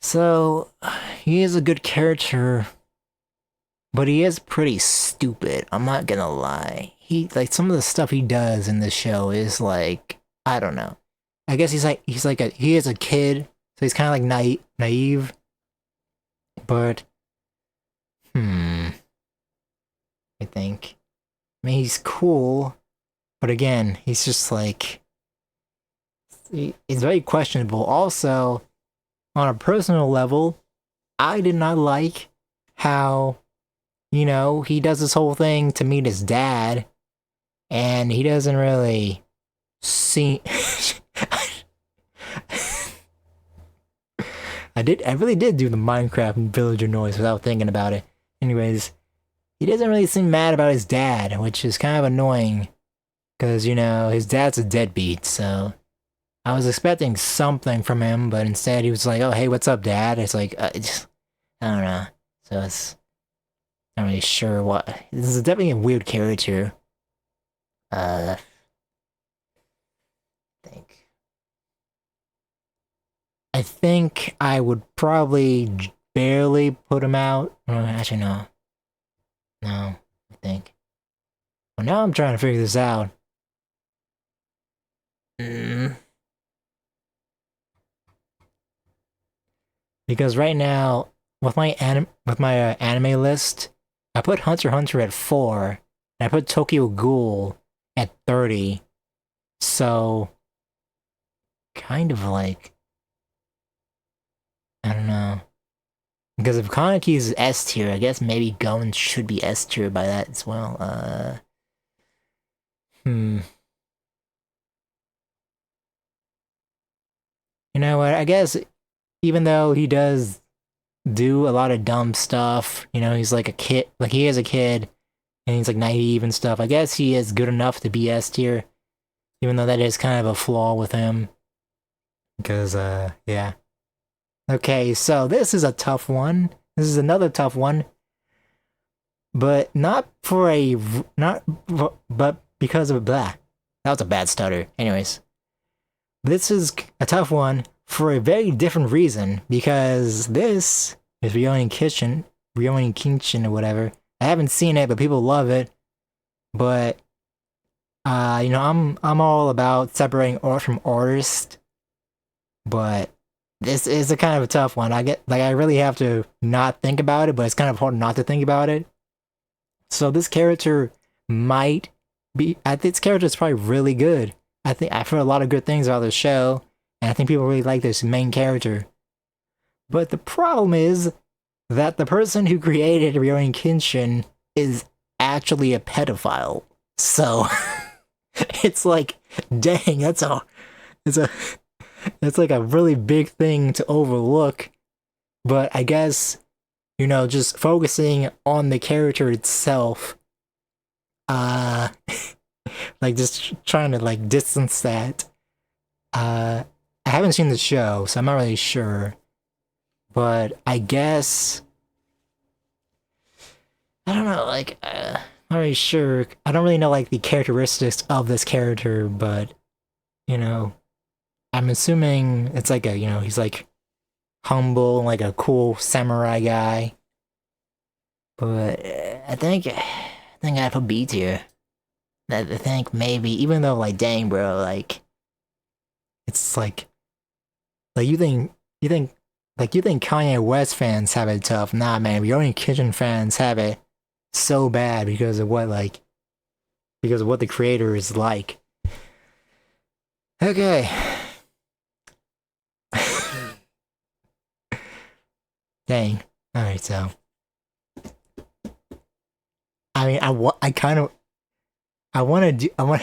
So, he is a good character, but he is pretty stupid. I'm not gonna lie. Some of the stuff he does in this show is like, I don't know. I guess he is a kid, so he's kind of like naive. But, I think. I mean, he's cool, but again, he's just like, he's very questionable. Also, on a personal level, I did not like how, he does this whole thing to meet his dad, and he doesn't really see. I really did do the Minecraft villager noise without thinking about it. Anyways, he doesn't really seem mad about his dad, which is kind of annoying, because, his dad's a deadbeat, so I was expecting something from him, but instead he was like, oh, hey, what's up, Dad? It's like, I don't know. So it's not really sure what. This is definitely a weird character. Uh, think. I think I would probably barely put him out. Actually, no. No, I think. Well, now I'm trying to figure this out. Mm. Because right now, with my anime list, I put Hunter x Hunter at 4, and I put Tokyo Ghoul at 30. So, kind of like, I don't know. Because if Kaneki is S tier, I guess maybe Gon should be S tier by that as well. Hmm. You know what? I guess even though he does do a lot of dumb stuff, you know, he's like a kid, like he is a kid, and he's like naive and stuff. I guess he is good enough to be S tier, even though that is kind of a flaw with him. Because, yeah. Okay, so this is a tough one. This is another tough one, but not for a not but because of blah. That was a bad stutter. Anyways, this is a tough one for a very different reason because this is Ryonin Kenshin or whatever. I haven't seen it, but people love it. But you know, I'm all about separating art from artist, but this is a kind of a tough one. I really have to not think about it, but it's kind of hard not to think about it. So this character might be. I think this character is probably really good. I've heard a lot of good things about this show, and I think people really like this main character. But the problem is that the person who created Ryoin Kenshin is actually a pedophile. So it's like, dang, it's a it's like a really big thing to overlook. But I guess, you know, just focusing on the character itself, uh like just trying to like distance that. I haven't seen the show, so I'm not really sure. But I guess I don't know, like not really sure. I don't really know like the characteristics of this character, but you know, I'm assuming it's like a, you know, he's like humble, like a cool samurai guy. But I think I put B tier. I think maybe, even though like, dang, bro, like it's like you think Kanye West fans have it tough? Nah, man, we only Kitchen fans have it so bad because of what the creator is like. Okay. Dang. All right, so I mean, I want to do, I want,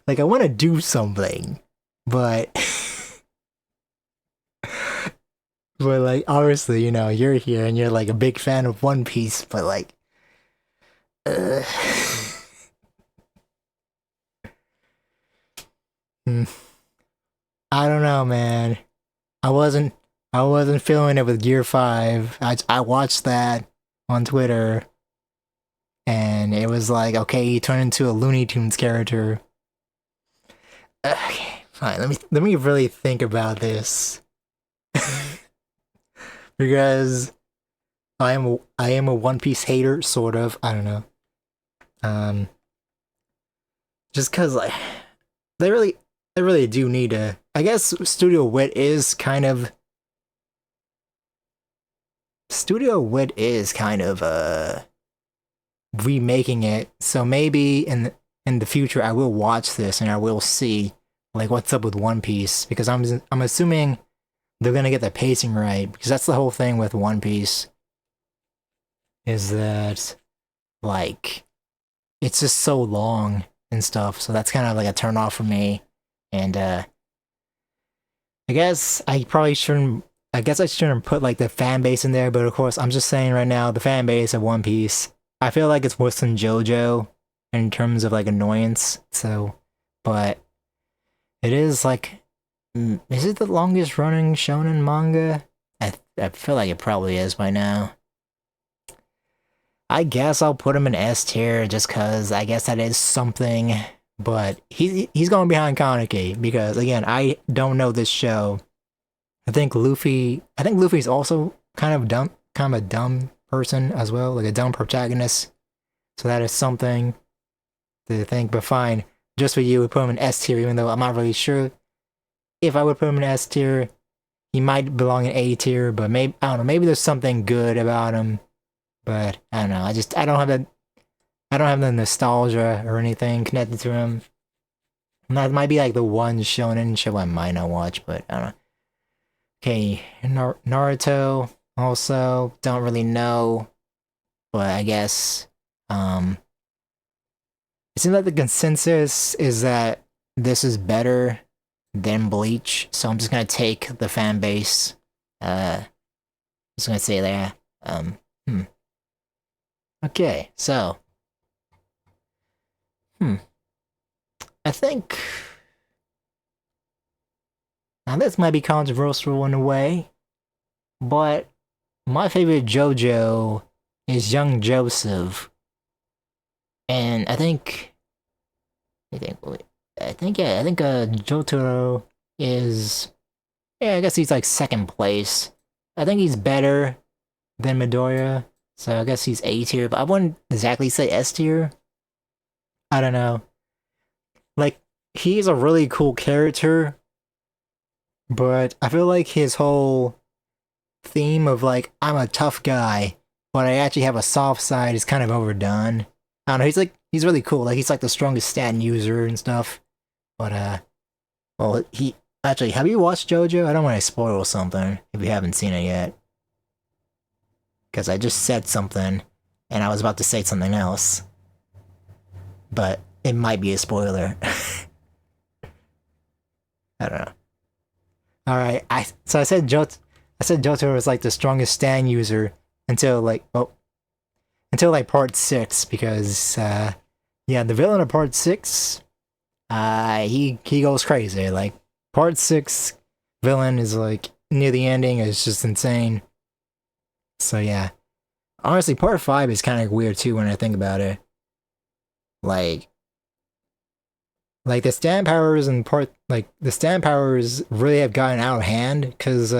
like, I want to do something, but, but like, obviously, you know, you're here and you're like a big fan of One Piece, but like, uh, I don't know, man. I wasn't, I wasn't feeling it with Gear 5. I watched that on Twitter, and it was like, okay, he turned into a Looney Tunes character. Okay, fine. Let me really think about this because I am a One Piece hater, sort of. I don't know. Um, just cause like they really they really do need a. I guess Studio Wit is kind of remaking it. So maybe in the future I will watch this and I will see like what's up with One Piece because I'm assuming they're gonna get the pacing right because that's the whole thing with One Piece is that like it's just so long and stuff. So that's kind of like a turn off for me. And I guess I probably shouldn't. I guess I shouldn't put like the fan base in there, but of course I'm just saying right now the fan base of One Piece. I feel like it's worse than JoJo in terms of like annoyance. So, but it is like, is it the longest running shonen manga? I feel like it probably is by now. I guess I'll put him in S tier just because I guess that is something. But he's going behind Kaneki because again, I don't know this show. I think Luffy's also kind of a dumb person as well, like a dumb protagonist. So that is something to think. But fine, just for you, we put him in S tier, even though I'm not really sure if I would put him in S tier. He might belong in A tier, but maybe I don't know. Maybe there's something good about him, but I don't know. I don't have the nostalgia or anything connected to him. That might be like the one shonen show I might not watch, but I don't know. Okay, Naruto also don't really know, but I guess it seems like the consensus is that this is better than Bleach, so I'm just gonna take the fan base. Just gonna say that. Hmm. Okay, so I think now this might be controversial in a way, but my favorite JoJo is Young Joseph, and I think Jotaro is yeah, I guess he's like second place. I think he's better than Midoriya, so I guess he's A tier, but I wouldn't exactly say S tier. I don't know. Like he's a really cool character, but I feel like his whole theme of like I'm a tough guy, but I actually have a soft side is kind of overdone. I don't know. He's really cool. Like he's like the strongest stat user and stuff. But well, he actually have you watched JoJo? I don't want to spoil something if you haven't seen it yet, because I just said something, and I was about to say something else, but it might be a spoiler. I don't know. All right, I said Jotaro was like the strongest stand user until until like part 6 because yeah, the villain of part 6 he goes crazy. Like part 6 villain is like near the ending is just insane. So yeah. Honestly, part 5 is kind of weird too when I think about it. Like the stand powers and the stand powers really have gotten out of hand because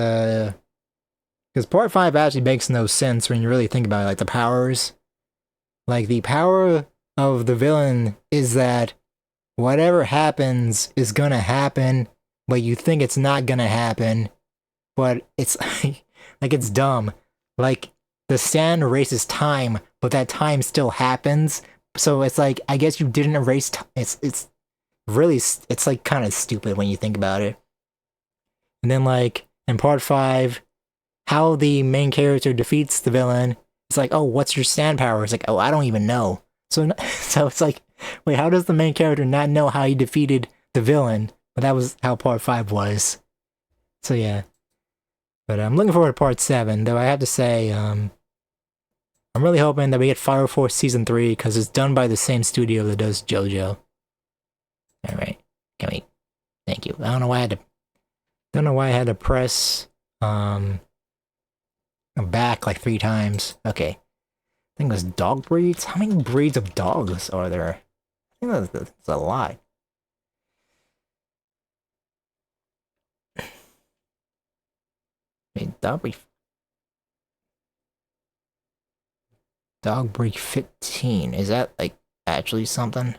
part 5 actually makes no sense when you really think about it. Like the powers, like the power of the villain is that whatever happens is gonna happen, but you think it's not gonna happen, but it's like it's dumb. Like the stand erases time, but that time still happens. So it's like I guess you didn't erase time. It's really it's like kind of stupid when you think about it. And then like in part 5, how the main character defeats the villain. It's like, oh, what's your stand power? It's like, oh, I don't even know. So so it's like, wait, how does the main character not know how he defeated the villain? But that was how part 5 was. So yeah. But I'm looking forward to part 7, though I have to say, I'm really hoping that we get Fire Force Season 3, because it's done by the same studio that does JoJo. Alright. Can we... Thank you. I don't know why I had to press, back like 3 times. Okay. I think it was dog breeds? How many breeds of dogs are there? I think that's a lot. Wait, dog breed 15. Is that like actually something?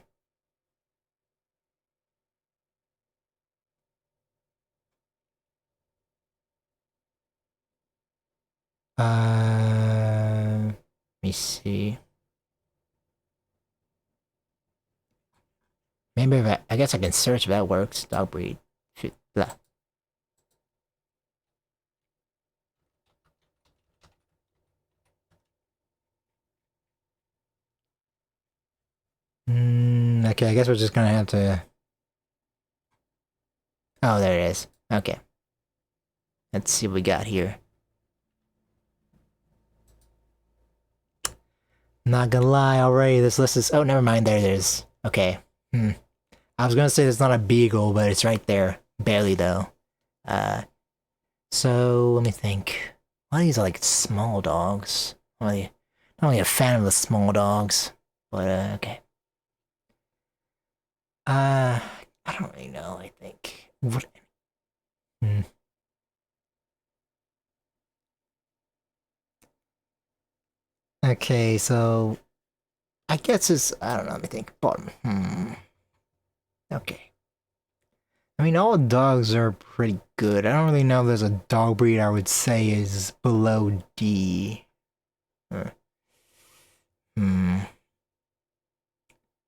Let me see. Maybe if I guess I can search if that works. Dog breed. Blah. Okay, I guess we're just gonna have to... Oh, there it is. Okay. Let's see what we got here. Not gonna lie, already this list is... Oh, never mind, there it is. Okay. I was gonna say there's not a beagle, but it's right there. Barely, though. So, let me think. A lot of these are like small dogs. Not Not really a fan of the small dogs, but okay. I don't really know. I think what. Hmm. Okay, so I guess it's I don't know. Let me think. Bottom. Okay. I mean, all dogs are pretty good. I don't really know if there's a dog breed I would say is below D. Uh, Hmm.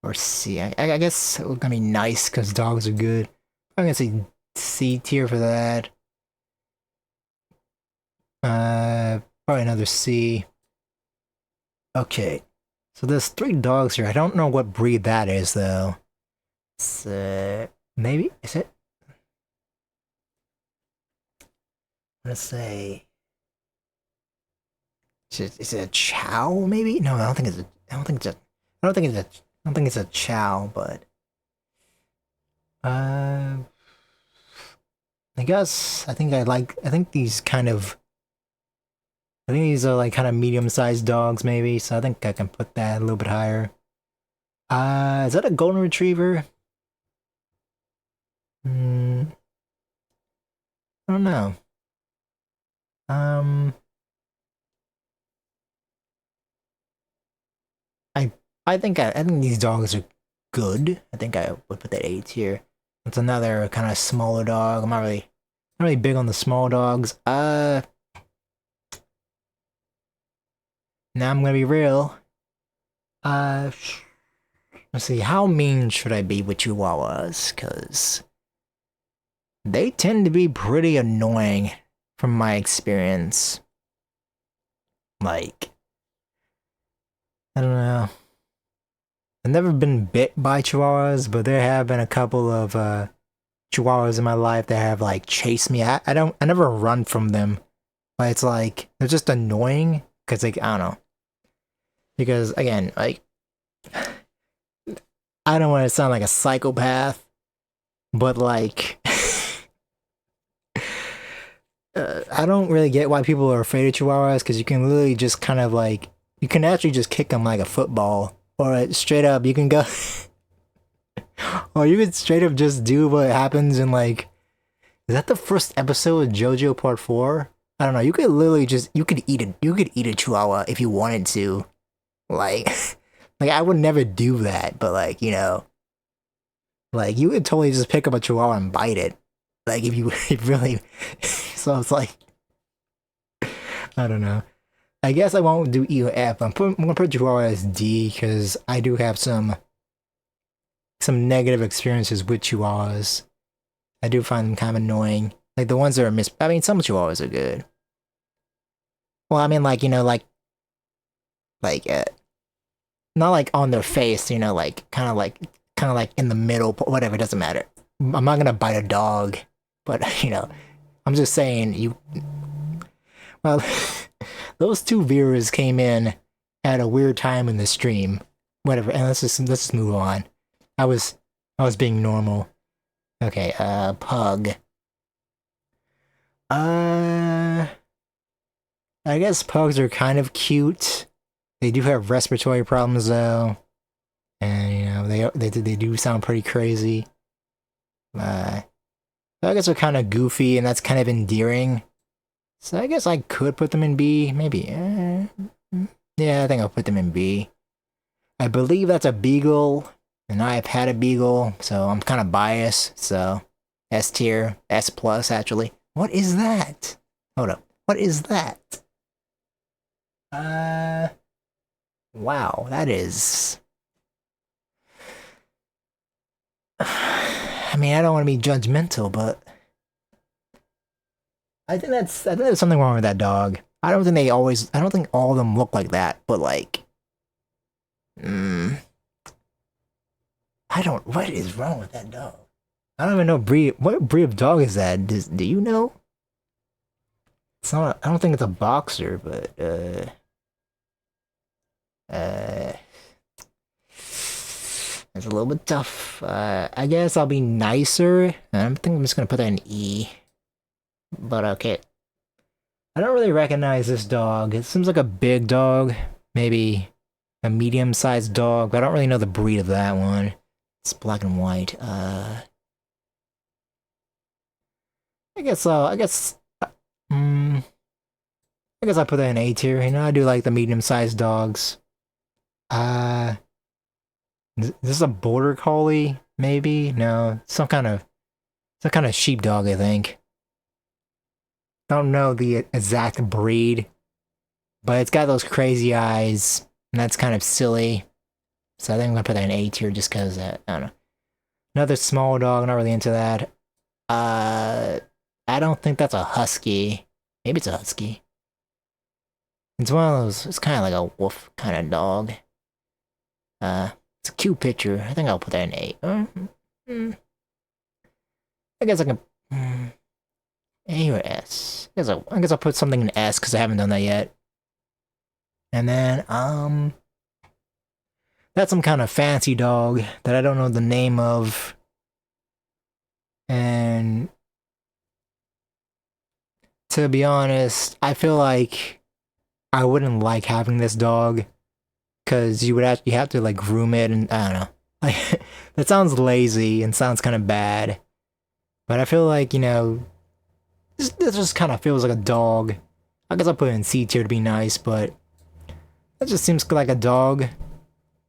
Or C. I guess it's gonna be nice because dogs are good. I'm gonna say C tier for that. Probably another C. Okay. So there's 3 dogs here. I don't know what breed that is though. It's, maybe is it? Let's say. Is it a Chow? Maybe? No, I don't think it's a. I don't think it's a. I don't think it's a. I don't think it's a Chow, but uh, I guess I think I like. I think these kind of. I think these are like kind of medium-sized dogs, maybe. So I think I can put that a little bit higher. Is that a golden retriever? Hmm. I don't know. Um, I I think these dogs are good. I think I would put that A tier. It's another kind of smaller dog. I'm not really big on the small dogs. Now I'm gonna be real. Uh, let's see. How mean should I be with Chihuahuas? Cause they tend to be pretty annoying, from my experience. Like, I don't know. I've never been bit by Chihuahuas, but there have been a couple of Chihuahuas in my life that have like chased me. I never run from them, but it's like they're just annoying because like I don't know. Because again, like I don't want to sound like a psychopath, but like I don't really get why people are afraid of Chihuahuas because you can literally just kind of like you can actually just kick them like a football, or straight up you can go, or you could straight up just do what happens in like is that the first episode of JoJo Part 4? I don't know. You could literally just you could eat a Chihuahua if you wanted to, like like I would never do that, but like like you could totally just pick up a Chihuahua and bite it, like if you if really. So it's like I don't know. I guess I won't do E or F. I'm gonna put Chihuahua as D because I do have some negative experiences with Chihuahuas. I do find them kind of annoying. Like the ones that are I mean, some Chihuahuas are good. Well, I mean, like like not like on their face, like kind of like in the middle, whatever. It doesn't matter. I'm not gonna bite a dog, but I'm just saying you. Well, those 2 viewers came in at a weird time in the stream. Whatever, and let's just move on. I was I was being normal. Okay, pug. Uh, I guess pugs are kind of cute. They do have respiratory problems though, and they do sound pretty crazy. Uh, so I guess they're kind of goofy, and that's kind of endearing. So I guess I could put them in B, maybe. Yeah, I think I'll put them in B. I believe that's a beagle, and I've had a beagle, so I'm kind of biased. So S tier, S plus actually. What is that? Hold up. What is that? Uh, wow, that is. I mean, I don't want to be judgmental, but I think there's something wrong with that dog. I don't think all of them look like that, but like, mm, I don't. What is wrong with that dog? I don't even know breed. What breed of dog is that? Do you know? It's not. I don't think it's a boxer, but uh, it's a little bit tough. I guess I'll be nicer. I think I'm just gonna put that in E. But okay, I don't really recognize this dog. It seems like a big dog. maybe a medium-sized dog, but I don't really know the breed of that one. It's black and white. Mm, I guess I put that in A tier. You know, I do like the medium-sized dogs. Uh, is this a border collie? Maybe? No, some kind of sheepdog, I think. Don't know the exact breed, but it's got those crazy eyes, and that's kind of silly. So I think I'm gonna put that in A tier just because, I don't know. Another small dog, not really into that. Uh, I don't think that's a husky. Maybe it's a husky. It's one of those, it's kind of like a wolf kind of dog. It's a cute picture. I think I'll put that in A. I guess I can, A or S. I guess I'll put something in S because I haven't done that yet. And then, that's some kind of fancy dog that I don't know the name of. And to be honest, I feel like I wouldn't like having this dog because you have to like groom it, and I don't know. Like that sounds lazy and sounds kind of bad. But I feel like, this just kind of feels like a dog. I guess I'll put it in C tier to be nice, but that just seems like a dog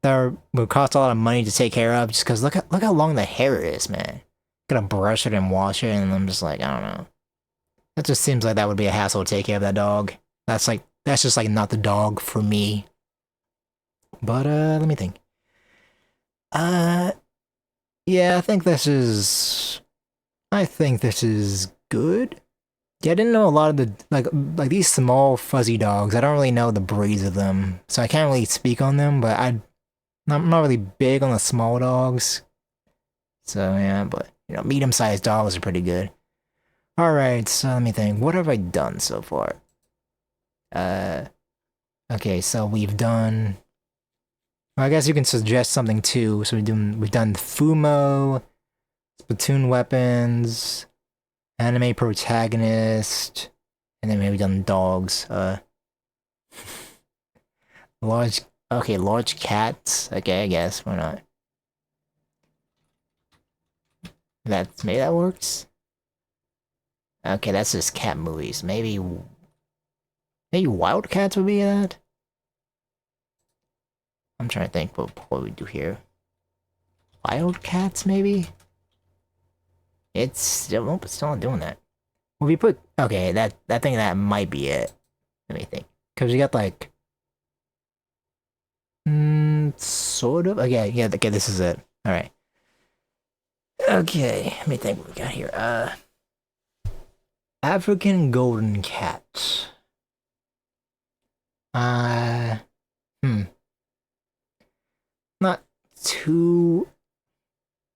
that would cost a lot of money to take care of just because look how long the hair is, man. Gotta brush it and wash it, and I'm just like, I don't know. That just seems like that would be a hassle to take care of that dog. That's just like not the dog for me. But let me think. Yeah, I think this is good. Yeah, I didn't know a lot of the like these small fuzzy dogs. I don't really know the breeds of them, so I can't really speak on them. But I'm not really big on the small dogs. So yeah, but medium-sized dogs are pretty good. All right, so let me think. What have I done so far? Okay, so we've done. Well, I guess you can suggest something too. So we've done Fumo, Splatoon weapons, anime protagonist, and then maybe done dogs. Large cats. Okay, I guess why not? Maybe that works. Okay, that's just cat movies. Maybe Wildcats would be that. I'm trying to think what we do here. Wildcats, maybe. It's still not doing that. Well, we put okay. That thing that might be it. Let me think, because we got like, sort of. Okay, yeah. Okay, this is it. All right. Okay, let me think what we got here. African golden cat. Not too.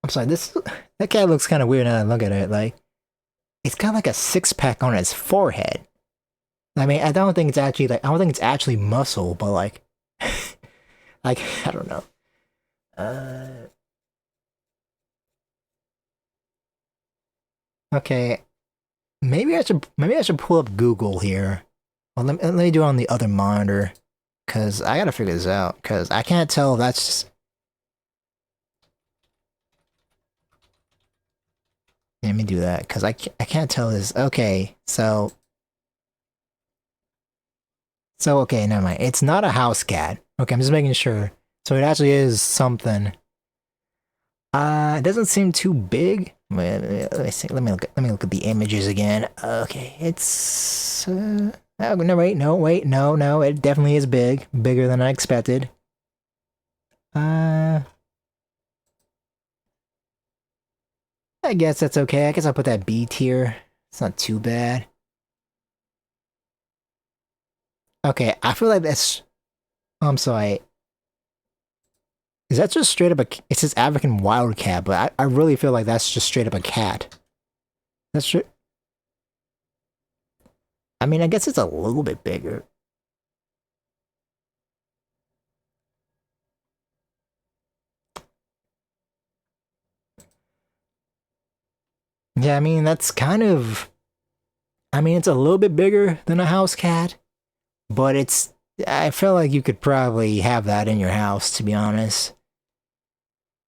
I'm sorry. That cat looks kind of weird now that I look at it. Like, it's got like a six-pack on its forehead. I mean, I don't think it's actually muscle, but like, like I don't know. Okay, maybe I should pull up Google here. Well, let me do it on the other monitor, cause I gotta figure this out, cause I can't tell if that's just. Let me do that, cause I can't tell this. Okay, so okay, never mind. It's not a house cat. Okay, I'm just making sure. So it actually is something. It doesn't seem too big. Let me see. Let me look at the images again. Okay, it's. Oh, no, wait, no. It definitely is big, bigger than I expected. I guess that's okay. I guess I'll put that B tier. It's not too bad. Okay, I feel like that's. I'm sorry. Is that just straight up a? It says African wildcat, but I really feel like that's just straight up a cat. That's true. I mean, I guess it's a little bit bigger. Yeah, I mean, that's kind of. I mean, it's a little bit bigger than a house cat, but I feel like you could probably have that in your house, to be honest.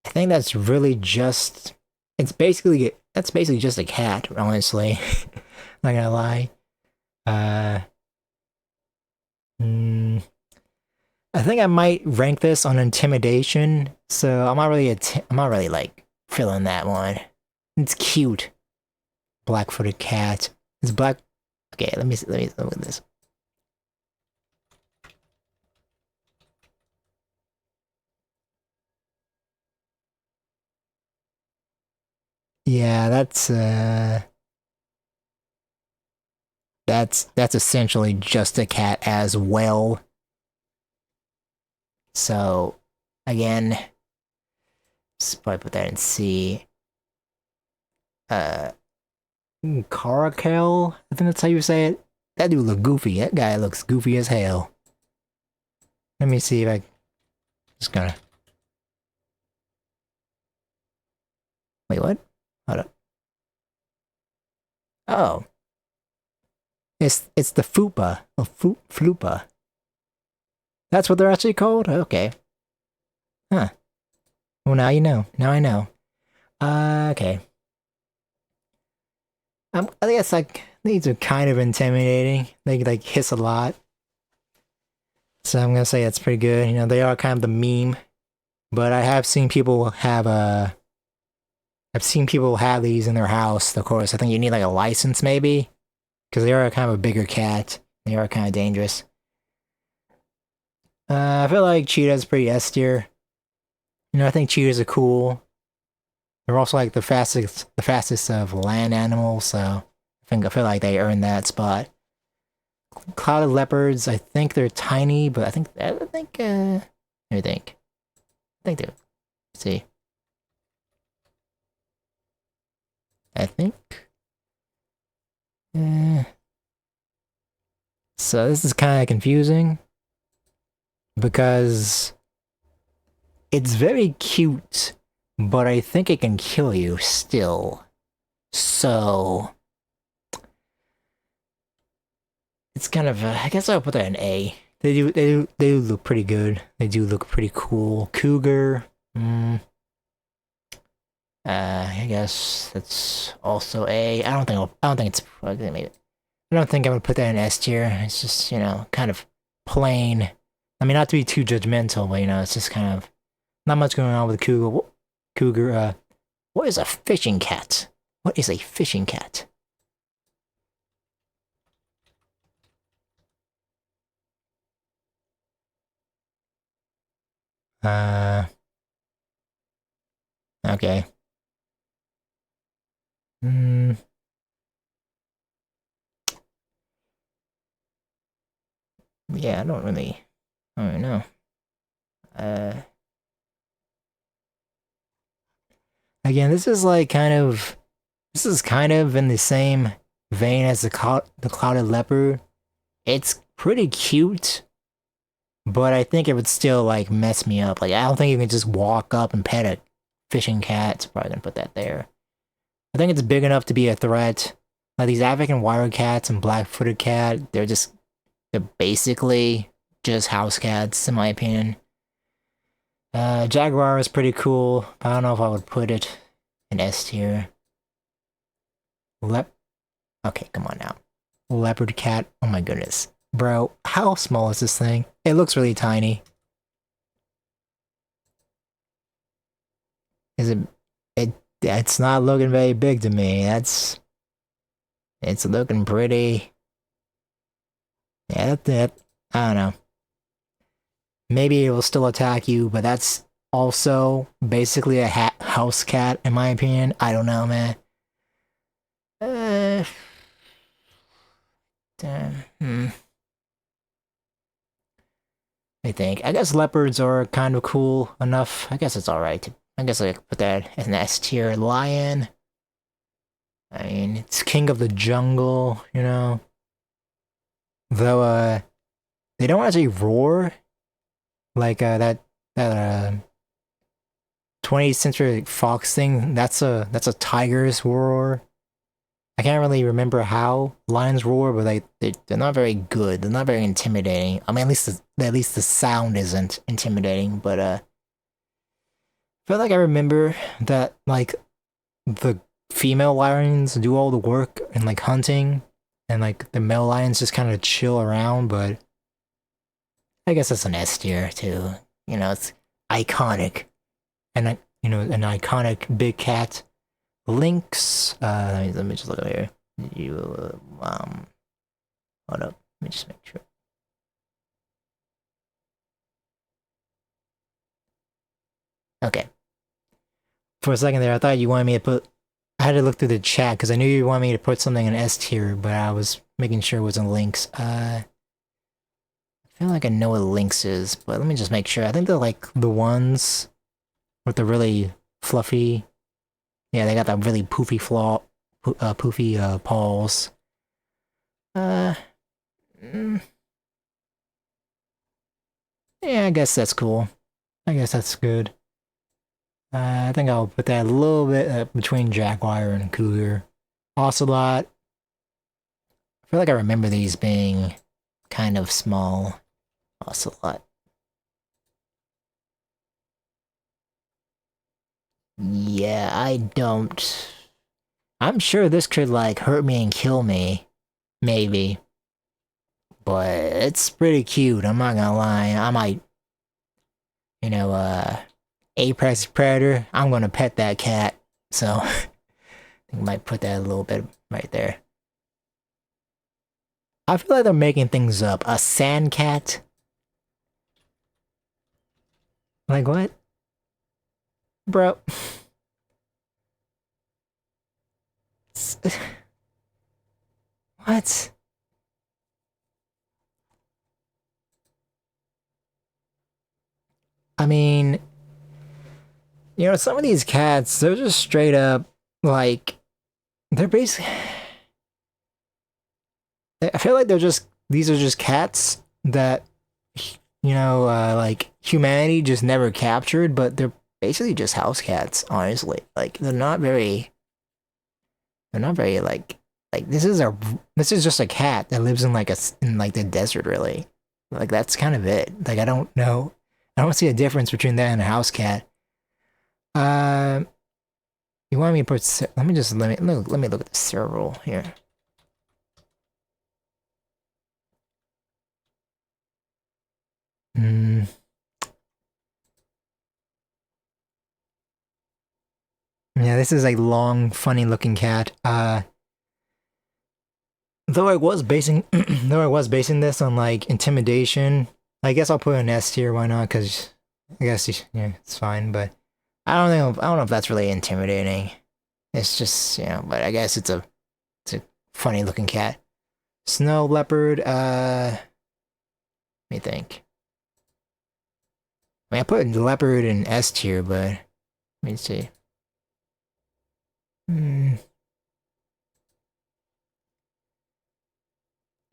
I think that's really just. That's basically just a cat, honestly. Not gonna lie. Uh, mm, I think I might rank this on intimidation. So I'm not really like feeling that one. It's cute. Black-footed cat. It's black. Okay, let me look at this. Yeah, that's essentially just a cat as well. So again, let's probably put that in C. Uh, Caracal, I think that's how you say it. That dude look goofy. That guy looks goofy as hell. Let me see if I just gonna. Wait, what? Hold up. Oh, it's the fupa. Oh, flupa. That's what they're actually called. Okay. Huh. Well, now you know. Now I know. Okay. I think it's like these are kind of intimidating. They like hiss a lot. So I'm gonna say that's pretty good. You know, they are kind of the meme. But I have seen people have I've seen people have these in their house, of course. I think you need like a license maybe. Because they are kind of a bigger cat. They are kind of dangerous. I feel like cheetah's pretty S tier. You know, I think cheetahs are cool. They're also like the fastest of land animals, so I feel like they earned that spot. Clouded leopards, I think they're tiny, but let me think. I think they're, let's see. I think, so this is kind of confusing because it's very cute, but I think it can kill you still. So it's kind of I guess I'll put that in A. They do look pretty good. They do look pretty cool. Cougar. I guess that's also A. I don't think it's maybe. I don't think I'm gonna put that in S tier. It's just, you know, kind of plain. I mean, not to be too judgmental, but you know, it's just kind of not much going on with Cougar. Cougar. What is a fishing cat? What is a fishing cat? Okay. Hmm. Yeah, I don't know. Uh, Again, this is kind of in the same vein as the clouded leopard. It's pretty cute, but I think it would still like mess me up. Like I don't think you can just walk up and pet a fishing cat. It's probably gonna put that there. I think it's big enough to be a threat. Like these African wildcats and black-footed cat, they're basically just house cats in my opinion. Jaguar is pretty cool, but I don't know if I would put it in S tier. Lep. Okay, come on now. Leopard cat. Oh my goodness. Bro, how small is this thing? It looks really tiny. Is it? It's not looking very big to me. It's looking pretty. Yeah, I don't know. Maybe it will still attack you, but that's also basically a house cat, in my opinion. I don't know, man. Uh, hmm. I think. I guess leopards are kind of cool enough. I guess it's alright. I guess I could put that as an S tier. Lion. I mean, it's king of the jungle, you know. Though, they don't actually roar like that 20th century fox thing. That's a tiger's roar. I can't really remember how lions roar, but they're not very good. They're not very intimidating. I mean, at least the sound isn't intimidating. But I feel like I remember that like the female lions do all the work and like hunting, and like the male lions just kind of chill around. But I guess that's an S tier too. You know, it's iconic, and you know, an iconic big cat. Lynx. Let me just look over here. Hold up. Let me just make sure. Okay. For a second there, I thought you wanted me to put. I had to look through the chat because I knew you wanted me to put something in S tier, but I was making sure it wasn't Lynx. I feel like I know what Lynx is, but let me just make sure. I think they're like the ones with the really fluffy. Yeah, they got that really poofy poofy paws. Mm, yeah, I guess that's cool. I guess that's good. I think I'll put that a little bit between Jaguar and Cougar. Ocelot. I feel like I remember these being kind of small. Ocelot. Yeah, I don't. I'm sure this could like hurt me and kill me. Maybe. But it's pretty cute, I'm not gonna lie. I might, you know, Apex Predator, I'm gonna pet that cat. So, I think I might put that a little bit right there. I feel like they're making things up. A sand cat? Like what? Bro. What? I mean, you know, some of these cats, they're just straight up, like, they're basically... I feel like these are just cats that, you know, like, humanity just never captured, but they're basically just house cats, honestly. Like, like, this is just a cat that lives in, like, in, like, the desert, really. Like, that's kind of it. Like, I don't know. I don't see a difference between that and a house cat. Uh, you want me to put? Let me look at the serval here. Hmm. Yeah, this is a long, funny-looking cat. Though I was basing, though I was basing this on like intimidation, I guess I'll put an S tier. Why not? Because I guess yeah, it's fine. But I don't know if that's really intimidating. It's just, you know, but I guess it's a funny looking cat. Snow leopard, let me think. I mean, I put leopard in S tier, but let me see. Hmm.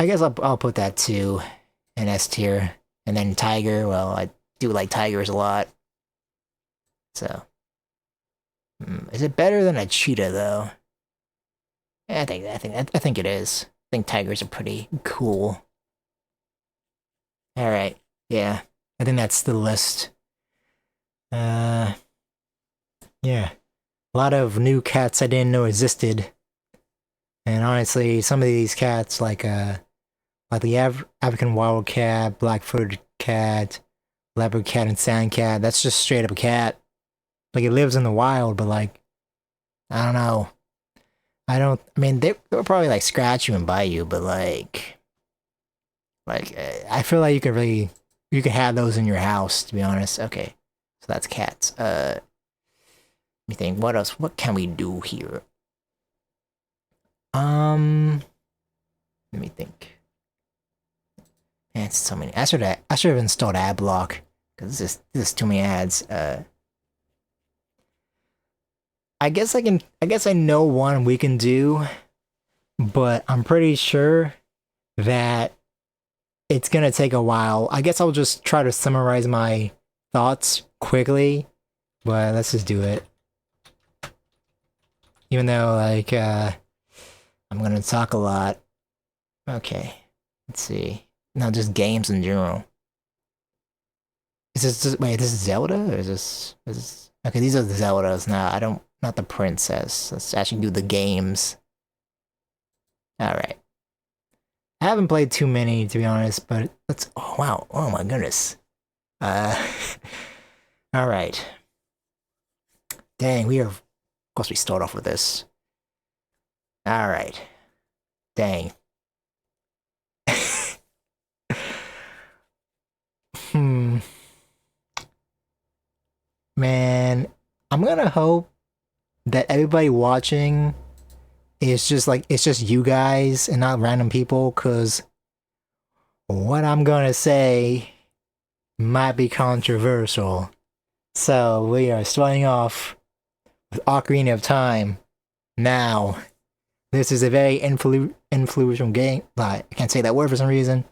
I guess I'll put that too in S tier, and then tiger. Well, I do like tigers a lot, so is it better than a cheetah though? Yeah, I think it is. I think tigers are pretty cool. All right, yeah, I think that's the list. Uh, yeah, a lot of new cats I didn't know existed, and honestly, some of these cats like the African wildcat, black-footed cat, leopard cat, and sand cat. That's just straight up a cat. Like it lives in the wild, but like I don't know. I don't. I mean, they'll probably like scratch you and bite you, but I feel like you could have those in your house. To be honest. Okay, so that's cats. Let me think. What else? What can we do here? Let me think. Man, it's so many. I should have installed ad block because this is too many ads. I guess I know one we can do, but I'm pretty sure that it's gonna take a while. I guess I'll just try to summarize my thoughts quickly, but let's just do it. Even though, like, I'm gonna talk a lot. Okay, let's see. No, just games in general. Is this just, wait? This is Zelda, or is this? Okay, these are the Zeldas now. I don't, not the princess. Let's actually do the games. All right. I haven't played too many to be honest, but let's. Oh wow! Oh my goodness. Uh, all right. Dang, we are. Of course, we start off with this. All right. Dang. Hmm. Man, I'm gonna hope that everybody watching is just like it's just you guys and not random people, cause what I'm gonna say might be controversial. So we are starting off with Ocarina of Time. Now, this is a very influential game. I can't say that word for some reason.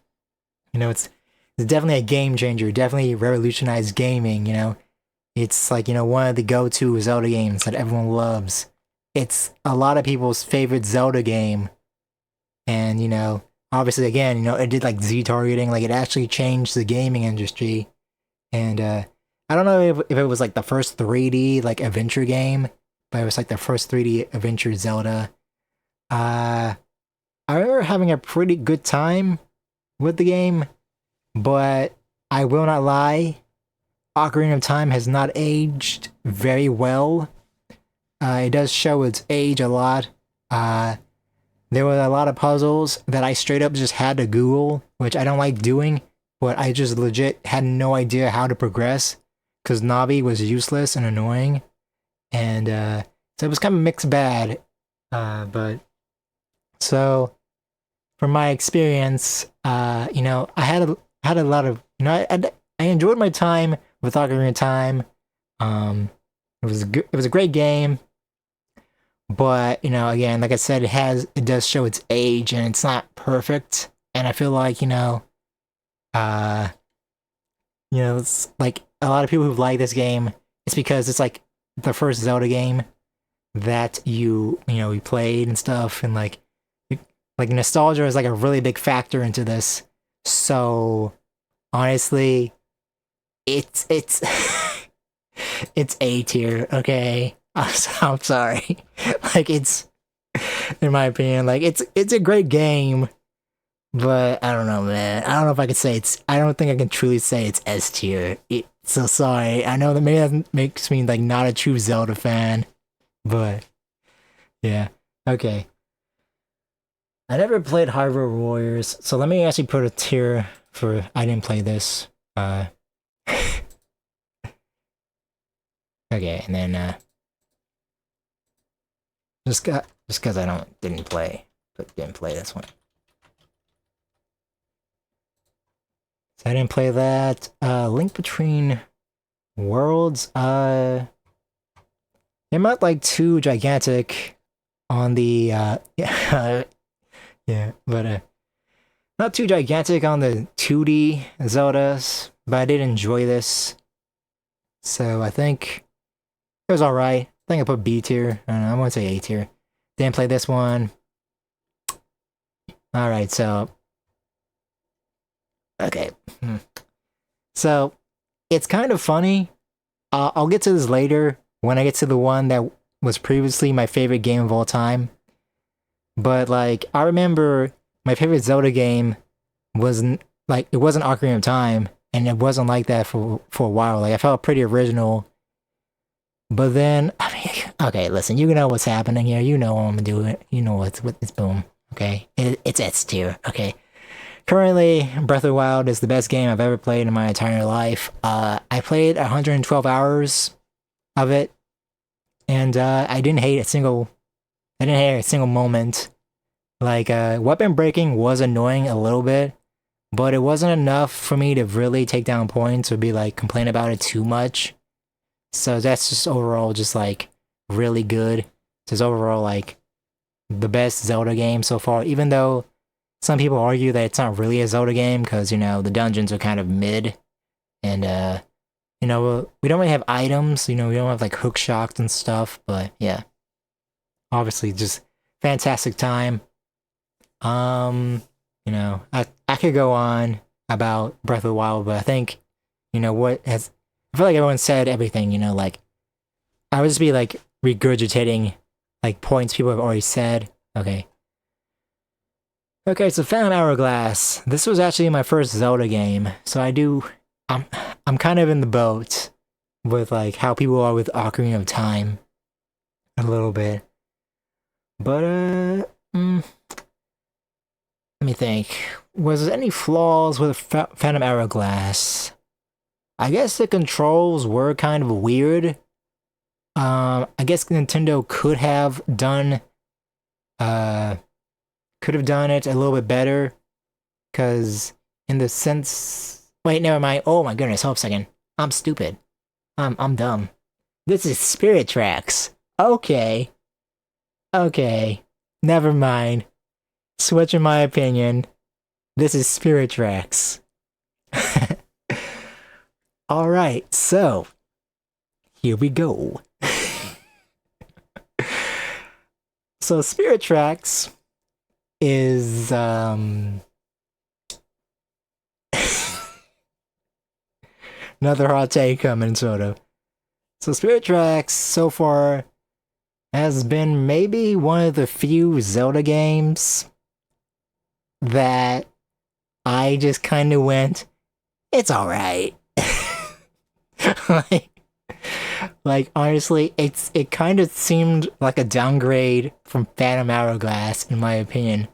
You know, it's definitely a game changer. Definitely revolutionized gaming. You know, it's like one of the go-to Zelda games that everyone loves. It's a lot of people's favorite Zelda game, and obviously, again, it did like Z targeting. Like it actually changed the gaming industry, and I don't know if it was like the first 3D like adventure game, but it was like the first 3D adventure Zelda. I remember having a pretty good time with the game, but I will not lie, Ocarina of Time has not aged very well. It does show its age a lot. There were a lot of puzzles that I straight up just had to Google, which I don't like doing, but I just legit had no idea how to progress, because Navi was useless and annoying, and so it was kind of mixed bad. But so from my experience, I had a lot of I enjoyed my time with Ocarina of Time. It was a great game, but again, like I said, it does show its age and it's not perfect. And I feel like uh, it's like a lot of people who like this game. It's because it's like the first Zelda game that we played and stuff, and like nostalgia is like a really big factor into this. So honestly, it's it's A tier, okay? I'm sorry. Like it's in my opinion, like it's a great game, but I don't know, man. I don't know if I could say I don't think I can truly say it's S tier. So sorry. I know that maybe that makes me like not a true Zelda fan, but yeah. Okay. I never played Hyrule Warriors, so let me actually put a tier for I didn't play this. Okay, and then just because I didn't play this one. So I didn't play that. Link Between Worlds. They're not like too gigantic on the yeah, yeah, but not too gigantic on the 2D Zeldas, but I did enjoy this. So I think it was alright. I think I put B tier. I don't know, I won't say A tier. Didn't play this one. Alright, so okay. So it's kind of funny. I'll get to this later when I get to the one that was previously my favorite game of all time. But like, I remember my favorite Zelda game wasn't like it wasn't Ocarina of Time, and it wasn't like that for a while. Like I felt pretty original. But then, I mean, okay, listen, you know what's happening here. You know what I'm doing. You know what's boom. Okay, it's S tier. Okay. Currently, Breath of the Wild is the best game I've ever played in my entire life. I played 112 hours of it, and I didn't hate a single moment. Like, weapon breaking was annoying a little bit, but it wasn't enough for me to really take down points or be like complain about it too much. So that's just overall just like really good. Just overall like the best Zelda game so far, even though some people argue that it's not really a Zelda game because, the dungeons are kind of mid, and, we don't really have items, we don't have, like, hook shots and stuff, but, yeah. Obviously, just fantastic time. I could go on about Breath of the Wild, but I think, what has, I feel like everyone said everything, like, I would just be like regurgitating like points people have already said. Okay. Okay, so Phantom Hourglass. This was actually my first Zelda game, so I'm I'm kind of in the boat with like how people are with Ocarina of Time a little bit. But let me think. Was there any flaws with Phantom Hourglass? I guess the controls were kind of weird. I guess Nintendo uh could have done it a little bit better, because in the sense, wait, never mind. Oh my goodness, hold up a second. I'm stupid. I'm dumb. This is Spirit Tracks. Okay. Okay. Never mind. Switching my opinion. This is Spirit Tracks. Alright, so here we go. So Spirit Tracks is another hot take coming, sort of. So Spirit Tracks so far has been maybe one of the few Zelda games that I just kind of went, it's alright. like, like, honestly, it kind of seemed like a downgrade from Phantom Hourglass, in my opinion.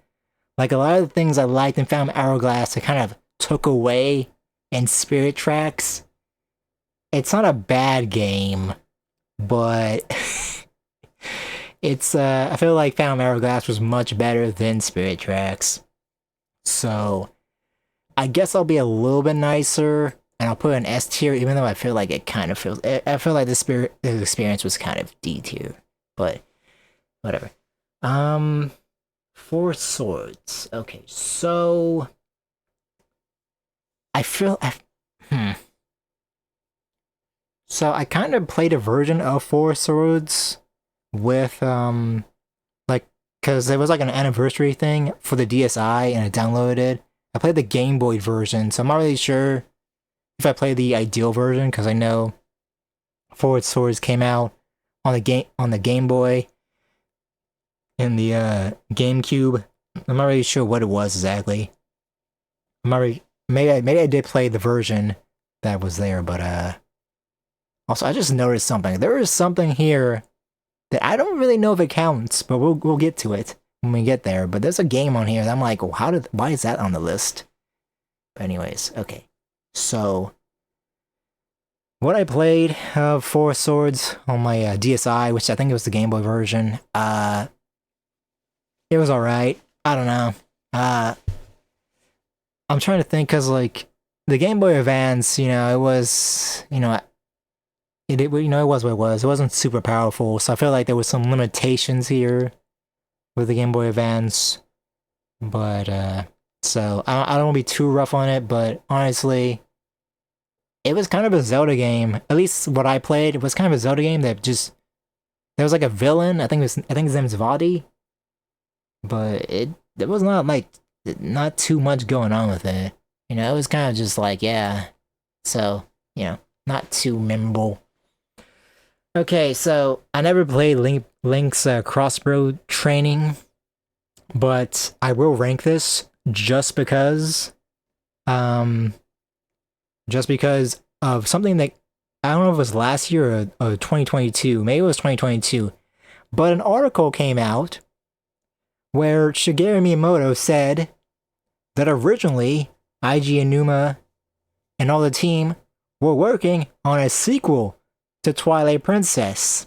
Like, a lot of the things I liked in Phantom Hourglass, I kind of took away in Spirit Tracks. It's not a bad game, but I feel like Phantom Hourglass was much better than Spirit Tracks. So, I guess I'll be a little bit nicer, and I'll put an S tier, even though I feel like it kind of feels, I feel like the experience was kind of D tier, but whatever. Four Swords. Okay, so So I kind of played a version of Four Swords with like, because there was like an anniversary thing for the DSi and I downloaded it. I played the Game Boy version, so I'm not really sure if I played the ideal version, because I know Forward Swords came out on the Game Boy and the GameCube. I'm not really sure what it was exactly. Maybe I did play the version that was there, but also I just noticed something. There is something here that I don't really know if it counts, but we'll get to it when we get there. But there's a game on here that I'm like, well, why is that on the list? But anyways, okay. So what I played of Four Swords on my DSi, which I think it was the Game Boy version, it was alright. I don't know. I'm trying to think, because like the Game Boy Advance, it was, it was what it was. It wasn't super powerful, so I feel like there was some limitations here with the Game Boy Advance. But so I don't want to be too rough on it, but honestly, it was kind of a Zelda game. At least what I played, it was kind of a Zelda game that just, there was like a villain. I think his name's Vadi, but there was not too much going on with it. It was kind of just like, yeah. So, not too memorable. Okay, so I never played Link's crossbow training, but I will rank this just because of something that, I don't know if it was last year or 2022, maybe it was 2022, but an article came out where Shigeru Miyamoto said that originally Eiji Aonuma and all the team were working on a sequel to Twilight Princess.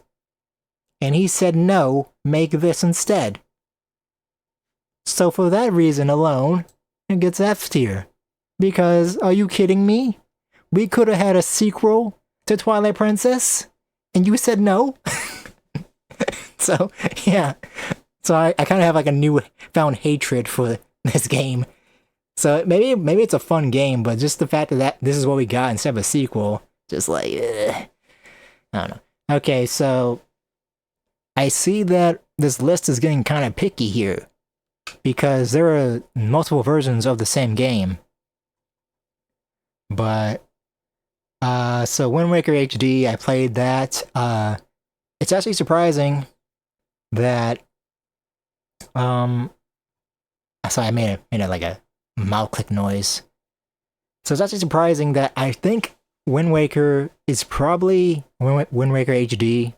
And he said, no, make this instead. So for that reason alone, it gets F tier. Because, are you kidding me? We could have had a sequel to Twilight Princess, and you said no? So, yeah. So I kind of have like a newfound hatred for this game. So maybe it's a fun game, but just the fact that this is what we got instead of a sequel, just like, I don't know. Okay, so I see that this list is getting kind of picky here. because there are multiple versions of the same game. But so Wind Waker HD, I played that. It's actually surprising that sorry, I made it like a mouth click noise. So it's actually surprising that I think Wind Waker is probably Wind Waker HD.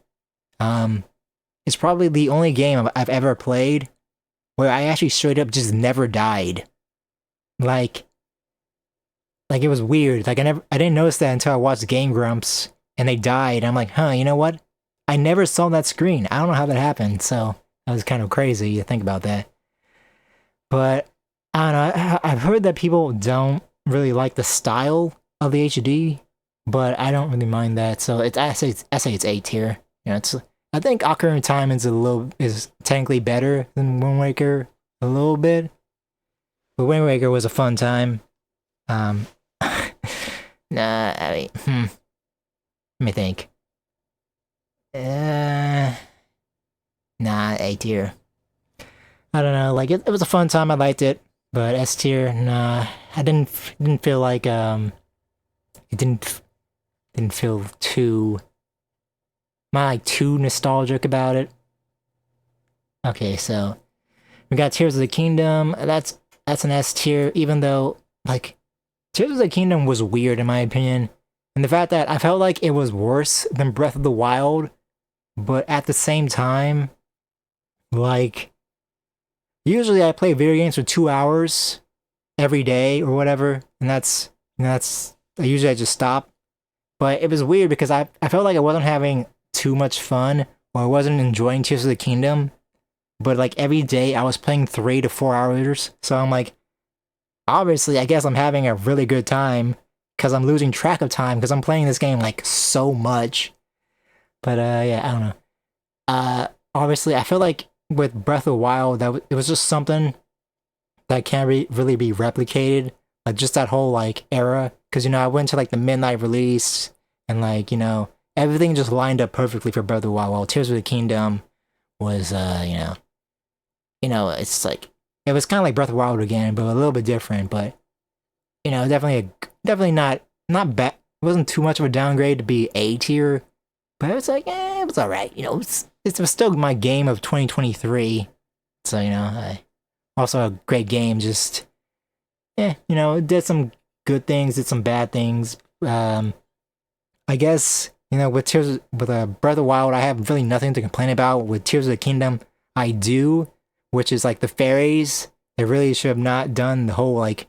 It's probably the only game I've ever played where I actually straight up just never died. Like it was weird. Like I didn't notice that until I watched Game Grumps and they died. I'm like, huh, you know what? I never saw that screen. I don't know how that happened. So that was kind of crazy to think about that. But I don't know. I've heard that people don't really like the style of the HD, but I don't really mind that. So I say it's A tier. You know, I think Ocarina of Time is technically better than Wind Waker a little bit. But Wind Waker was a fun time. Nah, I mean, let me think. Nah, A tier. I don't know, like it was a fun time, I liked it, but S tier, nah. I didn't feel like it didn't feel too too nostalgic about it. Okay, so we got Tears of the Kingdom. That's an S tier, even though like Tears of the Kingdom was weird in my opinion. And the fact that I felt like it was worse than Breath of the Wild, but at the same time, like usually I play video games for 2 hours every day or whatever, and that's usually I just stop. But it was weird because I felt like I wasn't having too much fun or I wasn't enjoying Tears of the Kingdom. But like every day I was playing 3 to 4 hours, so I'm like, obviously I guess I'm having a really good time because I'm losing track of time because I'm playing this game like so much. But yeah, I don't know. Obviously I feel like with Breath of the Wild it was just something that can't really be replicated, like just that whole like era, because you know I went to like the midnight release and like you know everything just lined up perfectly for Breath of the Wild, while Tears of the Kingdom was it's like it was kind of like Breath of the Wild again, but a little bit different. But you know, definitely not bad. It wasn't too much of a downgrade to be A tier, but it was like it was all right. You know, it was still my game of 2023. So you know, also a great game. Just you know, it did some good things, did some bad things. I guess you know with Breath of the Wild, I have really nothing to complain about. With Tears of the Kingdom, I do, which is like the fairies. They really should have not done the whole like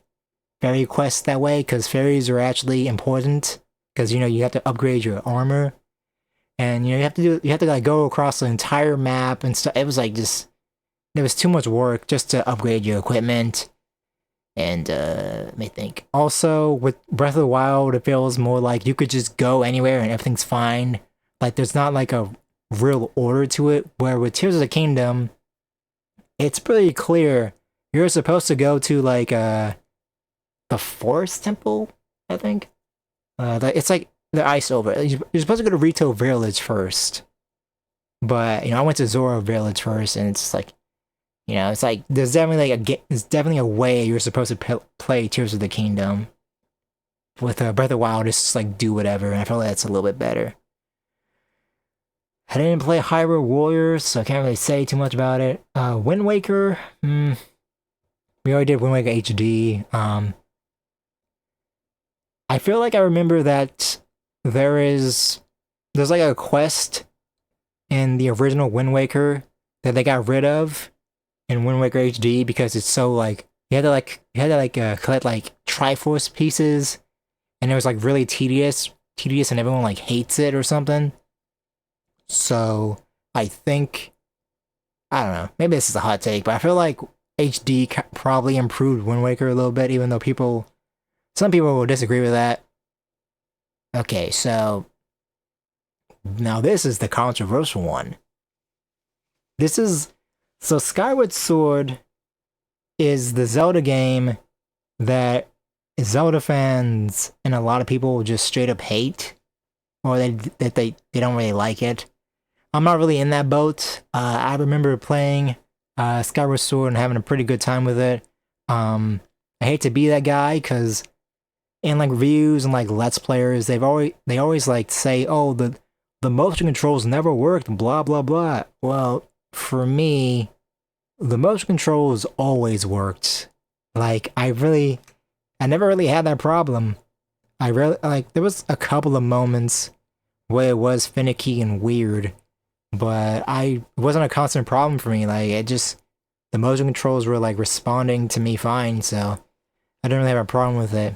fairy quest that way, because fairies are actually important. Because you know you have to upgrade your armor, and you know you have to like go across the entire map and stuff. It was like just there was too much work just to upgrade your equipment. And let me think. Also, with Breath of the Wild, it feels more like you could just go anywhere and everything's fine. Like there's not like a real order to it. Where with Tears of the Kingdom, it's pretty clear. You're supposed to go to like the Forest Temple, I think. It's like the ice over. You're supposed to go to Rito Village first. But you know, I went to Zora Village first, and it's like, you know, it's like there's definitely a way you're supposed to play Tears of the Kingdom. With Breath of the Wild, it's just like do whatever, and I feel like that's a little bit better. I didn't play Hyrule Warriors, so I can't really say too much about it. Wind Waker, we already did Wind Waker HD. I feel like I remember that there's like a quest in the original Wind Waker that they got rid of in Wind Waker HD because it's so like you had to collect like Triforce pieces, and it was like really tedious, and everyone like hates it or something. So I think I don't know. Maybe this is a hot take, but I feel like HD probably improved Wind Waker a little bit, even though some people will disagree with that. Okay, so now this is the controversial one. So Skyward Sword is the Zelda game that Zelda fans and a lot of people just straight up hate, or they don't really like it. I'm not really in that boat. I remember playing Skyward Sword and having a pretty good time with it. I hate to be that guy because in like reviews and like Let's Players, they always like say, oh, the motion controls never worked, blah blah blah. Well, for me, the motion controls always worked. Like I never really had that problem. I really like there was a couple of moments where it was finicky and weird, but it wasn't a constant problem for me. Like the motion controls were like responding to me fine, so I didn't really have a problem with it.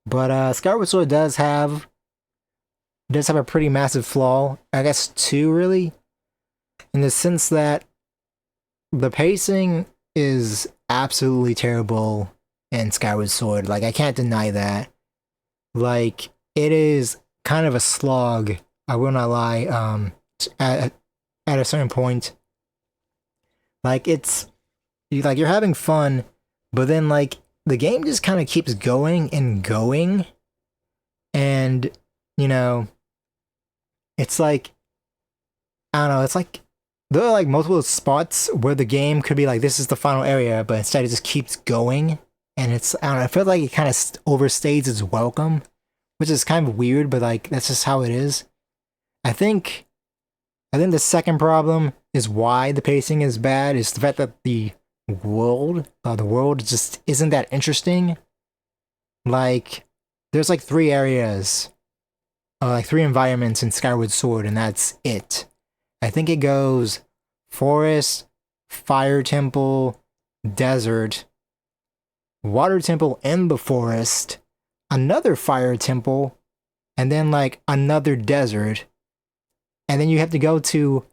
But Skyward Sword does have a pretty massive flaw. I guess two really, in the sense that the pacing is absolutely terrible in Skyward Sword. Like I can't deny that. Like it is kind of a slog. I will not lie. At a certain point, like you're having fun, but then like the game just kind of keeps going and going, and you know, it's like I don't know. It's like there are like multiple spots where the game could be like this is the final area, but instead it just keeps going, and it's I don't know. I feel like it kind of overstays its welcome, which is kind of weird, but like that's just how it is. I think the second problem is why the pacing is bad is the fact that the world just isn't that interesting. Like, there's like three areas, like three environments in Skyward Sword, and that's it. I think it goes forest, fire temple, desert, water temple in the forest, another fire temple, and then like another desert. And then you have to go to,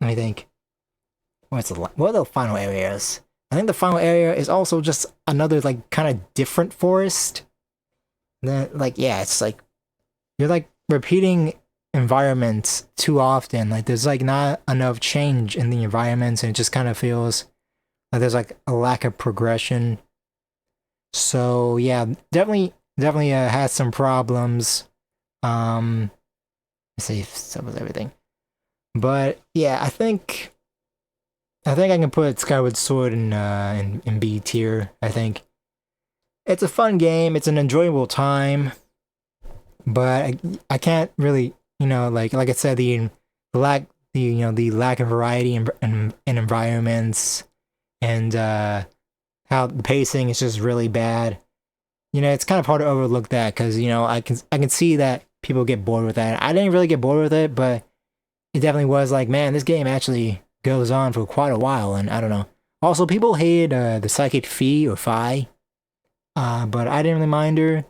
let me think, what are the final areas? I think the final area is also just another like kind of different forest. And then like yeah, it's like you're like repeating environments too often. Like there's like not enough change in the environments, and it just kind of feels like there's like a lack of progression. So yeah, definitely has some problems. Let's see if that was everything. But yeah, I think I can put Skyward Sword in B tier. I think it's a fun game. It's an enjoyable time, but I can't really like I said the lack of variety in environments, and how the pacing is just really bad. It's kind of hard to overlook that because I can see that people get bored with that. I didn't really get bored with it, but it definitely was like, man, this game actually goes on for quite a while, and I don't know. Also, people hated the psychic Fi, but I didn't really mind her.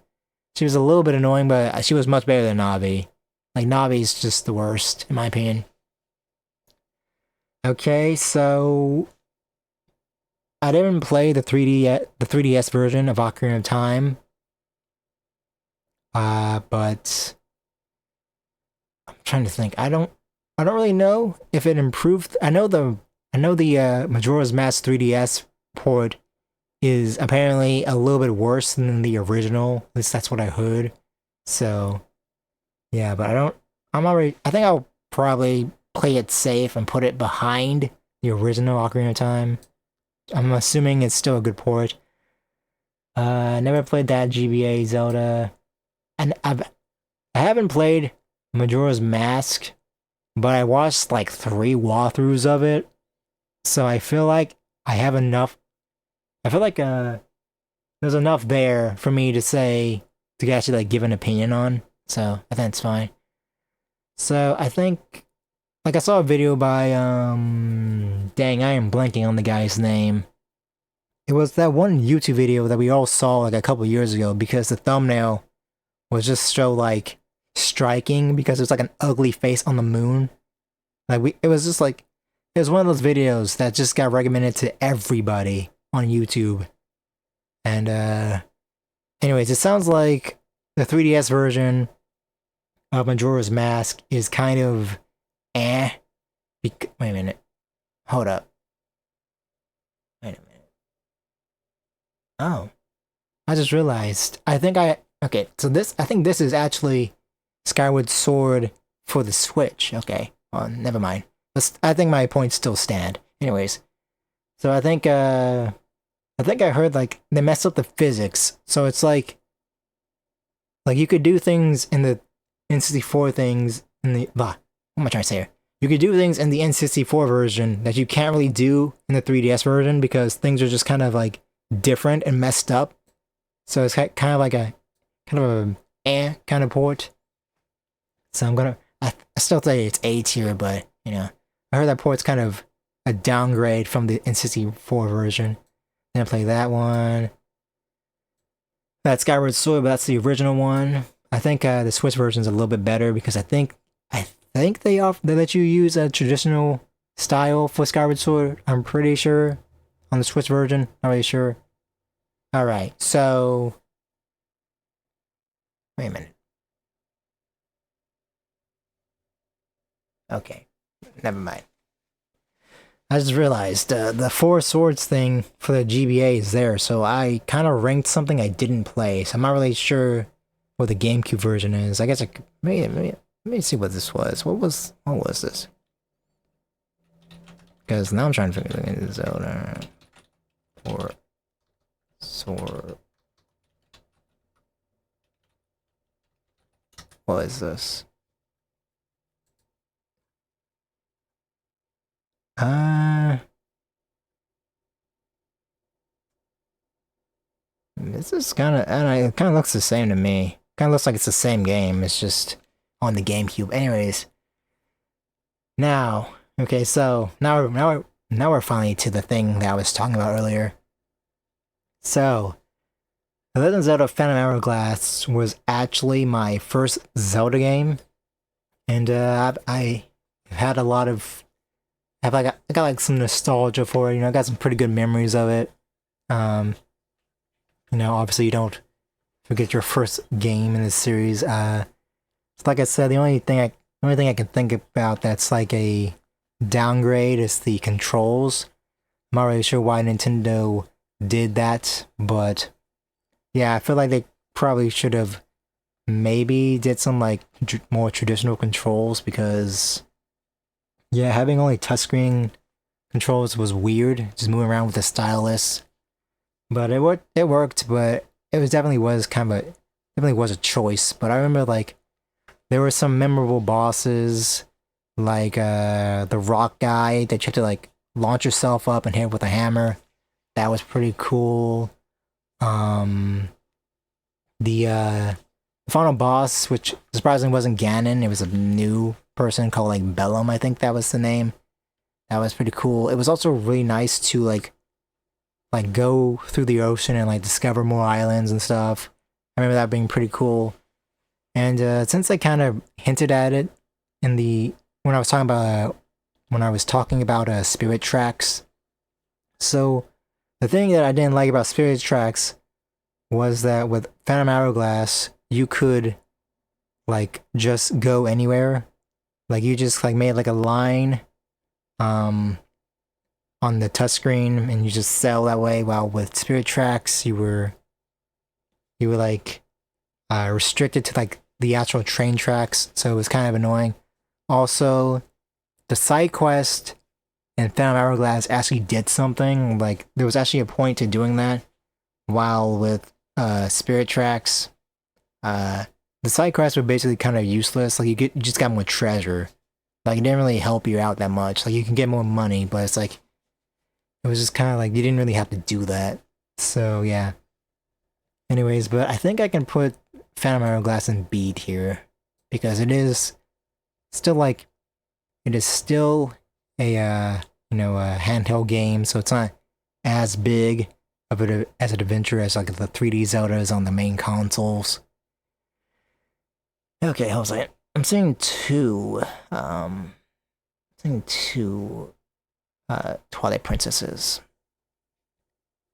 She was a little bit annoying, but she was much better than Navi. Like, Navi's just the worst, in my opinion. Okay, so I didn't play the 3DS version of Ocarina of Time, but I'm trying to think. I don't really know if it improved. I know the Majora's Mask 3DS port is apparently a little bit worse than the original. At least that's what I heard. So yeah, but I think I'll probably play it safe and put it behind the original Ocarina of Time. I'm assuming it's still a good port. I never played that GBA Zelda, and I haven't played Majora's Mask, but I watched like 3 walkthroughs of it, so I feel like I have enough. I feel like there's enough there for me to actually like give an opinion on. So I think it's fine. So I think like I saw a video by dang, I am blanking on the guy's name. It was that one YouTube video that we all saw like a couple years ago because the thumbnail was just so like striking because it's like an ugly face on the moon. It was just like it was one of those videos that just got recommended to everybody on YouTube. And anyways, it sounds like the 3DS version of Majora's Mask is kind of wait a minute. Hold up. Wait a minute. Oh. I just realized. Okay, so I think this is actually Skyward Sword for the Switch. Okay. Never mind. I think my points still stand. Anyways, so I think I heard like they messed up the physics. So it's like you could do things in the N64 things in the what am I trying to say here? You could do things in the N64 version that you can't really do in the 3DS version because things are just kind of like different and messed up. So it's kind of like a kind of a kind of port. So I still say it's A tier, but you know, I heard that port's kind of a downgrade from the N64 version. Then I play that one. That's Skyward Sword, but that's the original one. I think the Switch version is a little bit better because I think they let you use a traditional style for Skyward Sword. I'm pretty sure on the Switch version. Not really sure. All right, so wait a minute. Okay, never mind. I just realized the Four Swords thing for the GBA is there, so I kind of ranked something I didn't play, so I'm not really sure what the GameCube version is. I guess I could, maybe let me see what this was. What was this? Because now I'm trying to figure out Zelda or Sword. What is this? This is kind of, it kind of looks the same to me. Kind of looks like it's the same game. It's just on the GameCube. Anyways, now, okay, so now we're finally to the thing that I was talking about earlier. So, The Legend of Zelda: Phantom Hourglass was actually my first Zelda game, and I had a lot of, I got like some nostalgia for it. You know, I got some pretty good memories of it. Um, you know, obviously you don't forget your first game in this series. Like I said, the only thing I can think about that's like a downgrade is the controls. I'm not really sure why Nintendo did that, but yeah, I feel like they probably should have maybe did some like more traditional controls because yeah, having only touchscreen controls was weird. Just moving around with the stylus, but it worked. It worked, but it was definitely was a choice. But I remember like there were some memorable bosses, like the rock guy that you had to like launch yourself up and hit with a hammer. That was pretty cool. Um, the final boss, which surprisingly wasn't Ganon, it was a new person called like Bellum, I think that was the name. That was pretty cool. It was also really nice to like go through the ocean and like discover more islands and stuff. I remember that being pretty cool. And since I kind of hinted at it in the when I was talking about Spirit Tracks, so the thing that I didn't like about Spirit Tracks was that with Phantom Hourglass, you could like just go anywhere. Like you just like made like a line on the touchscreen and you just sail that way, while with Spirit Tracks you were like restricted to like the actual train tracks, so it was kind of annoying. Also, the side quest in Phantom Hourglass actually did something. Like there was actually a point to doing that, while with Spirit Tracks, the side quests were basically kind of useless. Like you just got more treasure. Like it didn't really help you out that much. Like you can get more money, but it's like it was just kind of like you didn't really have to do that. So yeah. Anyways, but I think I can put Phantom Hourglass in B here because it is still a a handheld game, so it's not as big of it as an adventure as like the 3D Zeldas on the main consoles. Okay, hold on. I'm seeing two Twilight Princesses.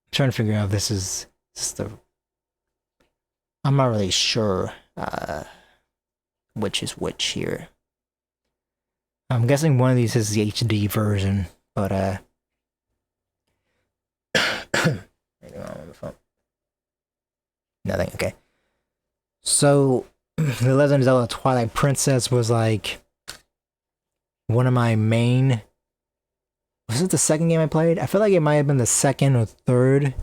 I'm trying to figure out if this is the. I'm not really sure which is which here. I'm guessing one of these is the HD version, but nothing. Okay. So, The Legend of Zelda: Twilight Princess was like one of my main. was it the second game I played? I feel like it might have been the second or third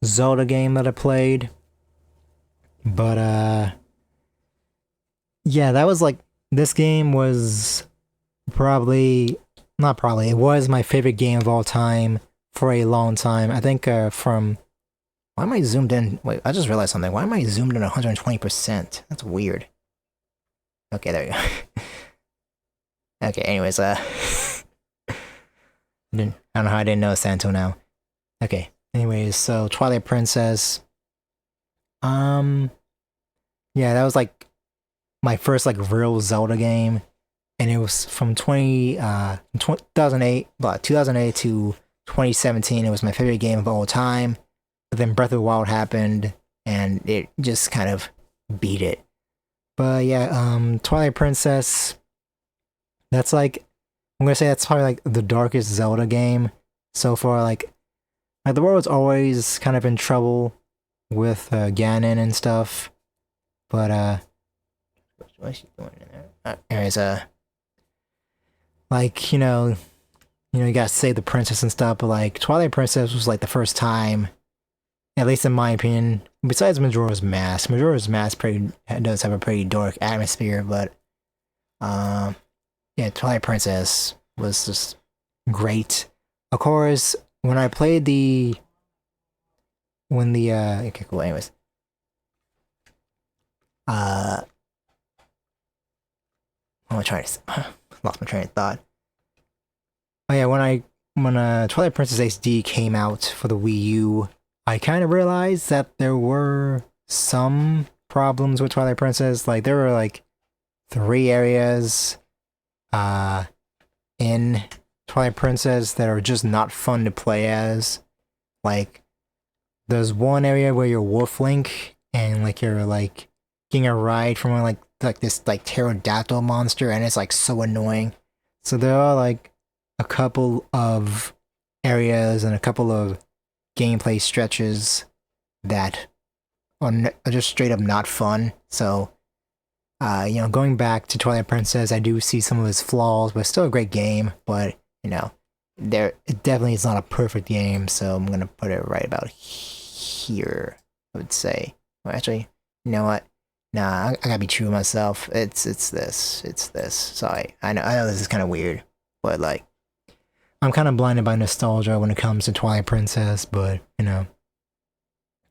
Zelda game that I played. But yeah, that was like this game was probably not probably, it was my favorite game of all time for a long time. I think from why am I zoomed in? Wait, I just realized something. Why am I zoomed in 120%? That's weird. Okay, there you go. Okay, anyways, I don't know how I didn't notice that until now. Okay, anyways, so Twilight Princess. Um, yeah, that was like my first like real Zelda game, and it was from 2008, but 2008 to 2017. It was my favorite game of all time. But then Breath of the Wild happened, and it just kind of beat it. But yeah, Twilight Princess. That's like I'm gonna say that's probably like the darkest Zelda game so far. Like the world's always kind of in trouble with Ganon and stuff, but what's she doing in there? Anyways, like you gotta save the princess and stuff. But like Twilight Princess was like the first time, at least in my opinion. Besides Majora's Mask does have a pretty dark atmosphere, but yeah, Twilight Princess was just great. Of course, when I played okay, cool. Anyways, what am I trying to? Lost my train of thought. Oh yeah, when Twilight Princess HD came out for the Wii U, I kind of realized that there were some problems with Twilight Princess. Like there were like 3 areas in Twilight Princess that are just not fun to play as. Like there's one area where you're Wolf Link and like you're like getting a ride from like this like pterodactyl monster, and it's like so annoying. So there are like a couple of areas and a couple of gameplay stretches that are just straight up not fun. So going back to Twilight Princess, I do see some of its flaws, but it's still a great game. But it definitely is not a perfect game. So I'm gonna put it right about here. I would say. Well, actually, you know what? Nah, I gotta be true to myself. It's this. Sorry, I know this is kind of weird, but like, I'm kind of blinded by nostalgia when it comes to Twilight Princess. But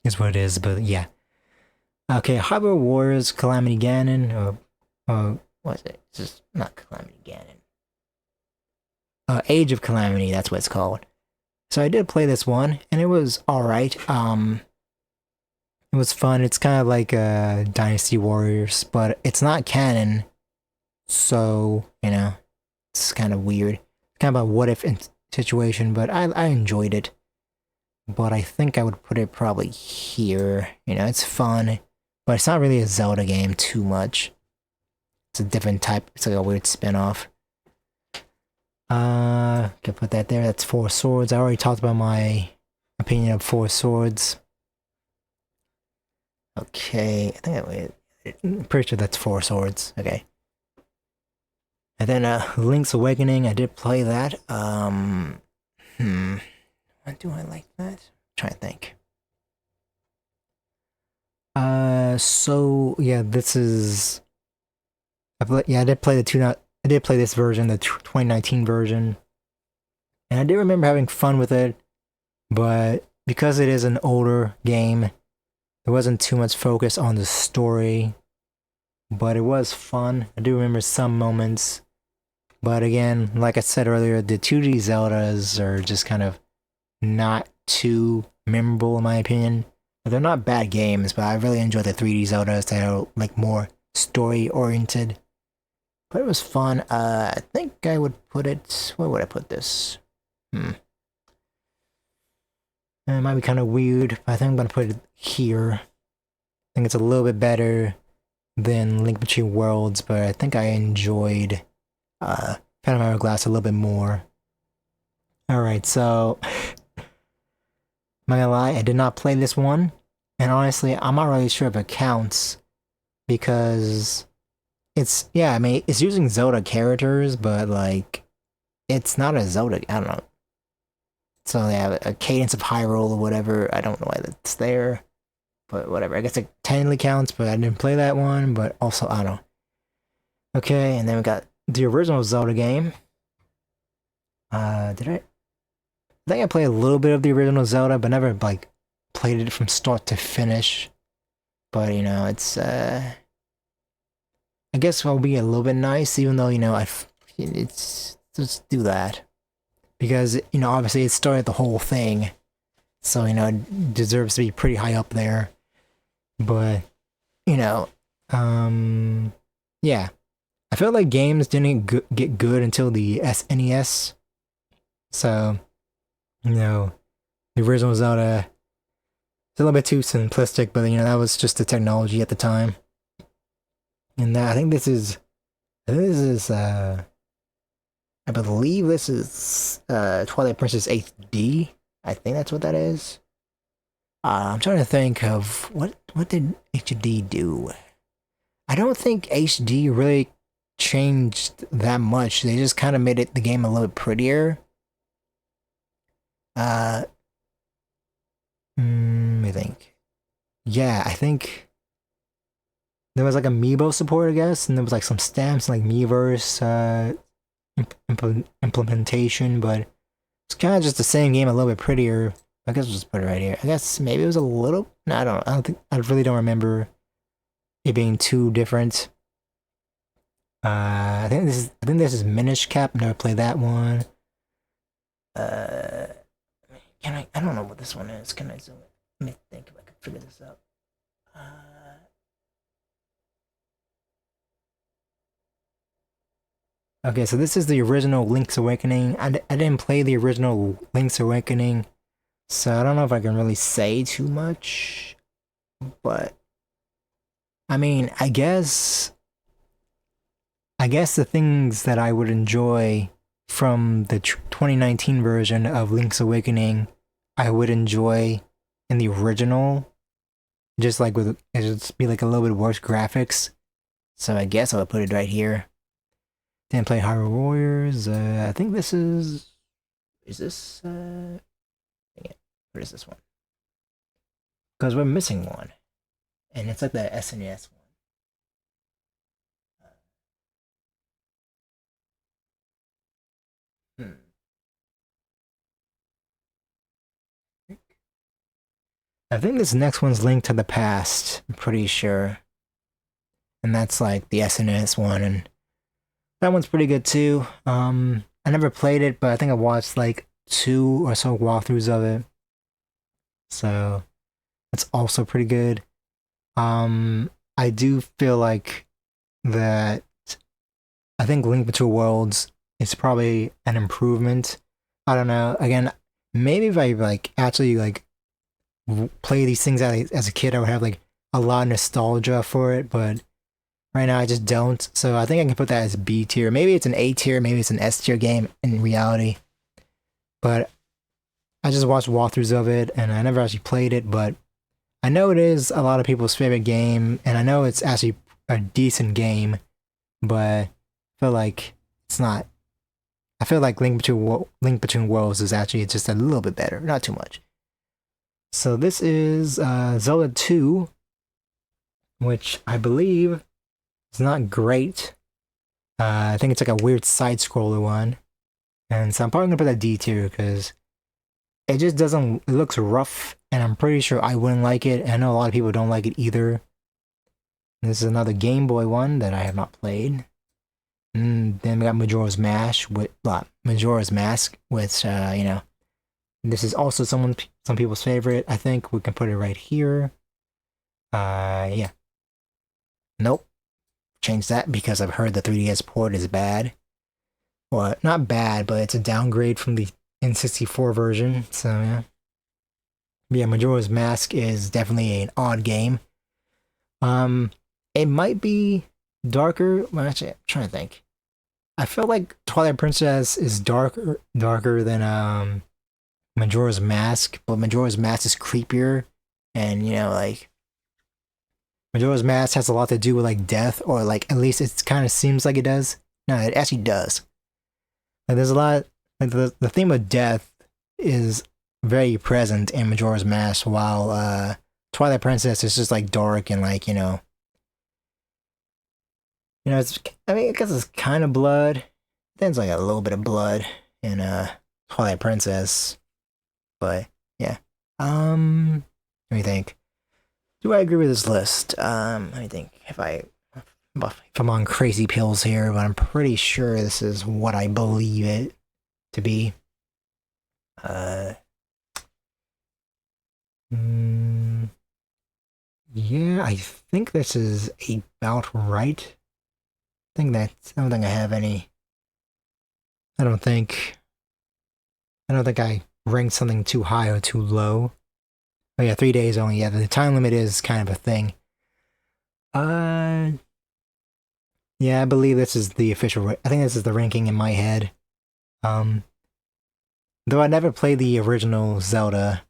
it's what it is. But yeah. Okay, Hyrule Warriors Calamity Ganon, what is it? It's just not Calamity Ganon. Age of Calamity, that's what it's called. So I did play this one, and it was alright. It was fun. It's kind of like Dynasty Warriors, but it's not canon. So, it's kind of weird. It's kind of a what if situation, but I enjoyed it. But I think I would put it probably here. It's fun. But it's not really a Zelda game too much. It's a different type. It's like a weird spin-off. Can put that there. That's 4 Swords. I already talked about my opinion of 4 Swords. Okay, I think I'm pretty sure that's 4 Swords. Okay. And then Link's Awakening. I did play that. What do I like that? I'm trying to think. So yeah, this is. I did play I did play this version, the 2019 version, and I do remember having fun with it. But because it is an older game, there wasn't too much focus on the story. But it was fun. I do remember some moments. But again, like I said earlier, the 2D Zeldas are just kind of not too memorable in my opinion. They're not bad games, but I really enjoy the 3D Zeldas that are like more story oriented. But it was fun. I think I would put it. Where would I put this? It might be kind of weird, but I think I'm gonna put it here. I think it's a little bit better than Link Between Worlds, but I think I enjoyed Phantom Hourglass a little bit more. All right, so. I'm not gonna lie, I did not play this one, and honestly, I'm not really sure if it counts, because it's using Zelda characters, but like, it's not a Zelda, I don't know, So they have a Cadence of Hyrule or whatever. I don't know why that's there, but whatever. I guess it technically counts, but I didn't play that one. But also, I don't know. Okay, and then we got the original Zelda game. Did I? I think I played a little bit of the original Zelda, but never like played it from start to finish. But you know, it's I guess it'll be a little bit nice, even though you know it's just do that because you know obviously it started the whole thing, so you know it deserves to be pretty high up there. But you know, yeah, I felt like games didn't get good until the SNES, so you know the original Zelda. It's a little bit too simplistic, but you know that was just the technology at the time. And I think this is, I believe this is Twilight Princess HD. I think that's what that is. I'm trying to think of what did HD do. I don't think HD really changed that much. They just kind of made the game a little bit prettier. I think. Yeah, I think there was like amiibo support, I guess, and there was like some stamps, like Miiverse implementation, but it's kind of just the same game, a little bit prettier. I guess we'll just put it right here. I guess maybe it was a little. No, I don't think. I really don't remember it being too different. I think this is Minish Cap. Never played that one. Can I? I don't know what this one is. Can I zoom it? Let me think if I can figure this out. Okay, so this is the original Link's Awakening. I didn't play the original Link's Awakening, so I don't know if I can really say too much. But I mean, I guess the things that I would enjoy from the 2019 version of Link's Awakening, I would enjoy in the original. Just like with it just be like a little bit worse graphics. So I guess I'll put it right here. Didn't play Hyrule Warriors. I think this is this dang it. What is this one? Because we're missing one. And it's like the SNES one. I think this next one's Link to the Past. I'm pretty sure. And that's like the SNES one, and that one's pretty good too. I never played it, but I think I watched like 2 or so walkthroughs of it. So that's also pretty good. I do feel like that I think Link Between Worlds is probably an improvement. I don't know. Again, maybe if I like actually like play these things as a kid, I would have like a lot of nostalgia for it, but right now I just don't. So I think I can put that as B tier. Maybe it's an A tier, maybe it's an S tier game in reality. But I just watched walkthroughs of it and I never actually played it, but I know it is a lot of people's favorite game, and I know it's actually a decent game, but I feel like it's not. I feel like Link Between Worlds is actually just a little bit better, not too much. So this is Zelda 2, which I believe is not great. I think it's like a weird side-scroller one, and so I'm probably gonna put that D tier because it just doesn't. It looks rough, and I'm pretty sure I wouldn't like it. And I know a lot of people don't like it either. And this is another Game Boy one that I have not played. And then we got Majora's Mask, which you know, this is also some people's favorite. I think we can put it right here. Yeah. Nope. Change that because I've heard the 3DS port is bad. Well, not bad, but it's a downgrade from the N64 version. So yeah. But yeah, Majora's Mask is definitely an odd game. It might be darker. Well, actually, I'm trying to think. I feel like Twilight Princess is darker than Majora's Mask, but Majora's Mask is creepier, and you know, like Majora's Mask has a lot to do with like death, or like at least it kind of seems like it does. No, it actually does. Like there's a lot. Like the theme of death is very present in Majora's Mask, while Twilight Princess is just like dark and like it's, I mean, I guess it's kind of blood. There's like a little bit of blood in Twilight Princess, but yeah. Let me think. Do I agree with this list? Let me think. If I'm on crazy pills here, but I'm pretty sure this is what I believe it to be. Yeah, I think this is about right. I don't think I have any. I don't think I ranked something too high or too low. Oh yeah, 3 days only. Yeah, the time limit is kind of a thing. Yeah, I believe this is the official. I think this is the ranking in my head. Though I never played the original Zelda,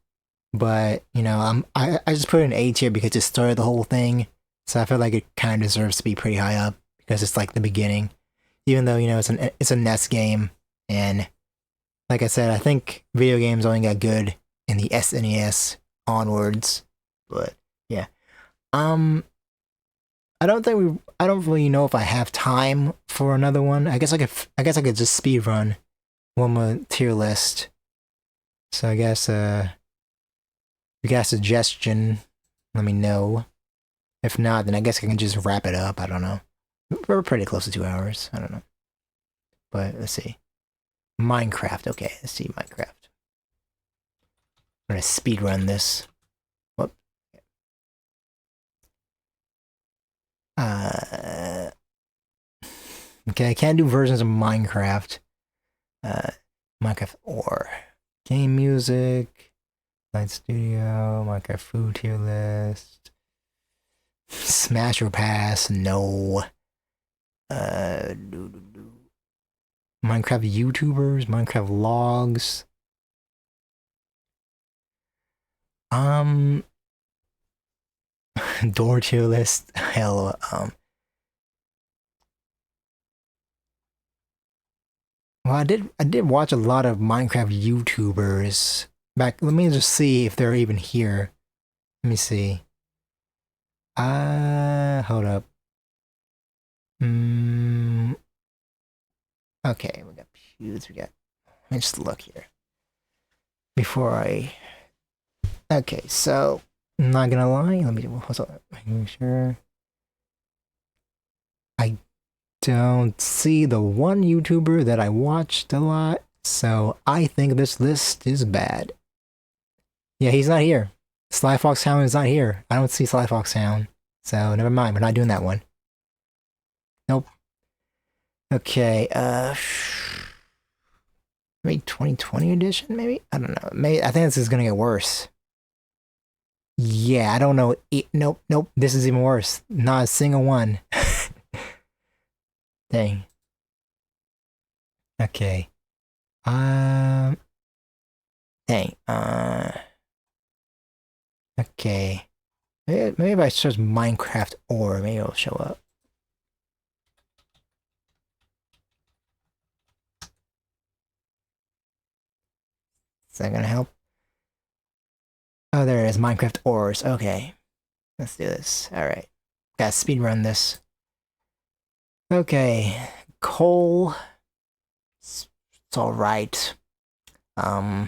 but I just put it in A tier because it started the whole thing. So I feel like it kind of deserves to be pretty high up because it's like the beginning, even though it's a NES game, and like I said, I think video games only got good in the SNES onwards. But yeah, I don't really know if I have time for another one. I guess I could just speed run one more tier list. So I guess if you got a suggestion, let me know. If not, then I guess I can just wrap it up. I don't know. We're pretty close to 2 hours. I don't know. But let's see. Minecraft. Okay, let's see Minecraft. I'm gonna speed run this. Whoop. Okay, I can't do versions of Minecraft. Minecraft or game music, Light Studio, Minecraft food tier list, Smash or Pass, no. Minecraft YouTubers, Minecraft logs. Door tier list. Hell, well, I did watch a lot of Minecraft YouTubers back. Let me just see if they're even here. Let me see. Hold up. Okay, we got pews. Let me just look here before I. Okay, so I'm not gonna lie. Let me what's up? Make sure. I don't see the one YouTuber that I watched a lot, so I think this list is bad. Yeah, he's not here. Sly Fox Hound is not here. I don't see Sly Fox Hound, so never mind. We're not doing that one. Nope. Okay, maybe 2020 edition, maybe? I don't know. Maybe I think this is gonna get worse. Yeah, I don't know. Nope. This is even worse. Not a single one. Dang. Okay. Dang. Okay. Maybe if I search Minecraft or maybe it'll show up. Is that gonna help? Oh, there it is. Minecraft ores. Okay. Let's do this. Alright. Gotta speedrun this. Okay. Coal. It's alright. Let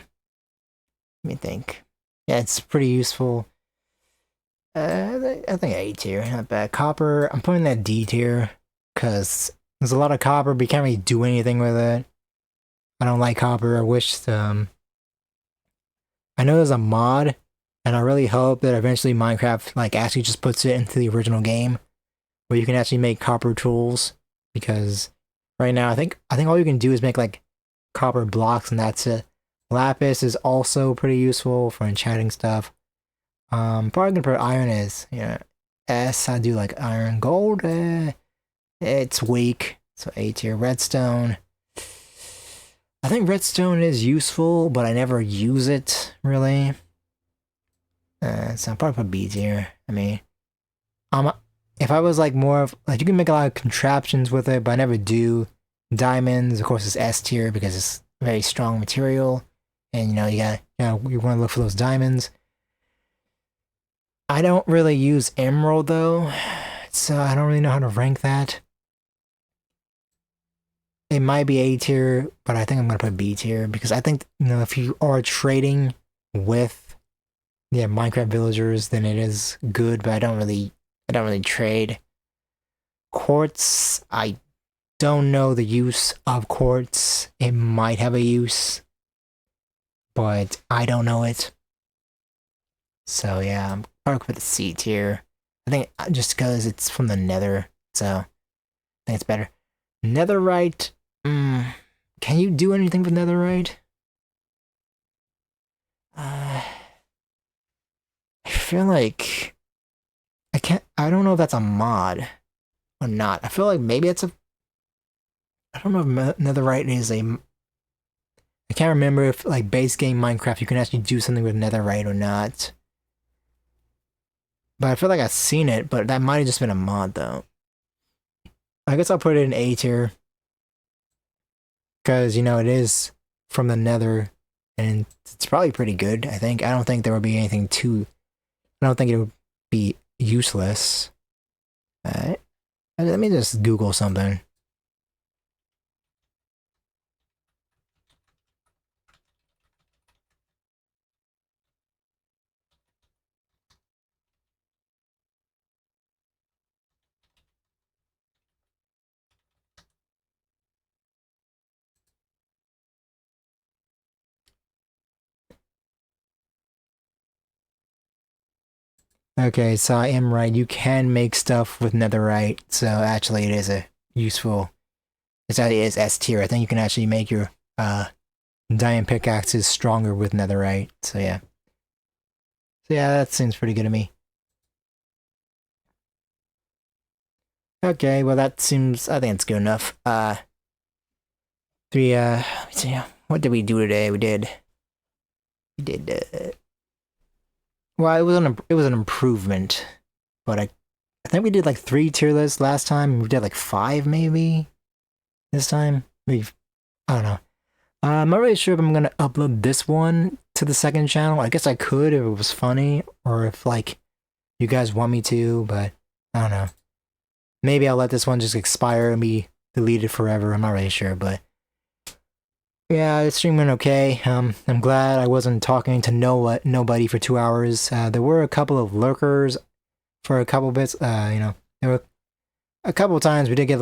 me think. Yeah, it's pretty useful. I think A tier. Not bad. Copper. I'm putting that D tier. Because there's a lot of copper, but you can't really do anything with it. I don't like copper. I wish I know there's a mod, and I really hope that eventually Minecraft like actually just puts it into the original game, where you can actually make copper tools. Because right now, I think all you can do is make like copper blocks, and that's it. Lapis is also pretty useful for enchanting stuff. Probably gonna put iron as S. I do like iron. Gold, it's weak, so A tier. Redstone. I think redstone is useful, but I never use it, really. So I'll probably put B tier. I mean, if I was like more of, like, you can make a lot of contraptions with it, but I never do. Diamonds, of course, is S tier because it's very strong material. and you want to look for those diamonds. I don't really use emerald though, so I don't really know how to rank that. It might be A tier, but I think I'm gonna put B tier because I think if you are trading with Minecraft villagers, then it is good. But I don't really trade. Quartz, I don't know the use of quartz. It might have a use, but I don't know it. So yeah, I'm probably put the C tier. I think just because it's from the Nether, so I think it's better. Netherite. Can you do anything with netherite? I feel like I can't. I don't know if that's a mod or not. I feel like maybe it's a. I don't know if netherite is a. I can't remember if like base game Minecraft you can actually do something with netherite or not. But I feel like I've seen it, but that might have just been a mod though. I guess I'll put it in A tier. Because, it is from the Nether, and it's probably pretty good, I think. I don't think there would be anything too... I don't think it would be useless. Let me just Google something. Okay, so I am right. You can make stuff with netherite, so actually it is a useful... It actually is S tier. I think you can actually make your diamond pickaxes stronger with netherite, so yeah. So yeah, that seems pretty good to me. Okay, well that seems... I think it's good enough. Let me see, what did we do today? We did... Well, it was an improvement, but I think we did like 3 tier lists last time. We did like 5 maybe this time. I don't know. I'm not really sure if I'm gonna upload this one to the second channel. I guess I could if it was funny, or if like you guys want me to, but I don't know. Maybe I'll let this one just expire and be deleted forever. I'm not really sure, but yeah, the stream went okay. I'm glad I wasn't talking to nobody for 2 hours. There were a couple of lurkers for a couple bits. There were a couple of times we did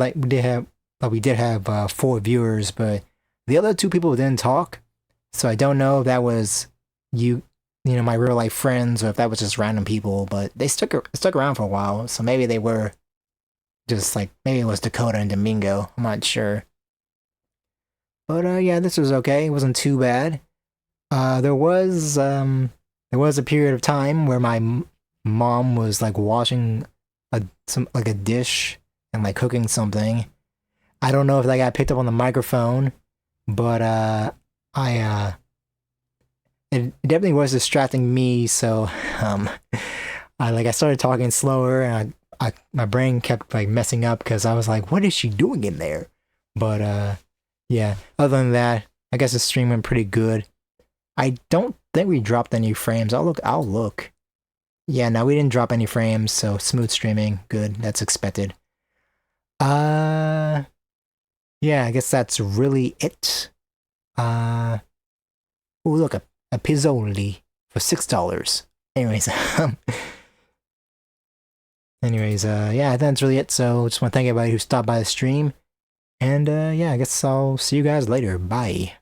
have 4 viewers, but the other 2 people didn't talk. So I don't know if that was my real life friends, or if that was just random people. But they stuck around for a while, so maybe they were just like maybe it was Dakota and Domingo. I'm not sure. But yeah, this was okay. It wasn't too bad. There was a period of time where my mom was like washing a dish and like cooking something. I don't know if that got picked up on the microphone, but it definitely was distracting me. So I started talking slower, and my brain kept like messing up because I was like, what is she doing in there? But yeah, other than that, I guess the stream went pretty good. I don't think we dropped any frames. I'll look. Yeah, no, we didn't drop any frames, so smooth streaming. Good, that's expected. Yeah, I guess that's really it. Oh, look, a pizzoli for $6. Anyways, yeah, I think that's really it. So just want to thank everybody who stopped by the stream. And yeah, I guess I'll see you guys later. Bye.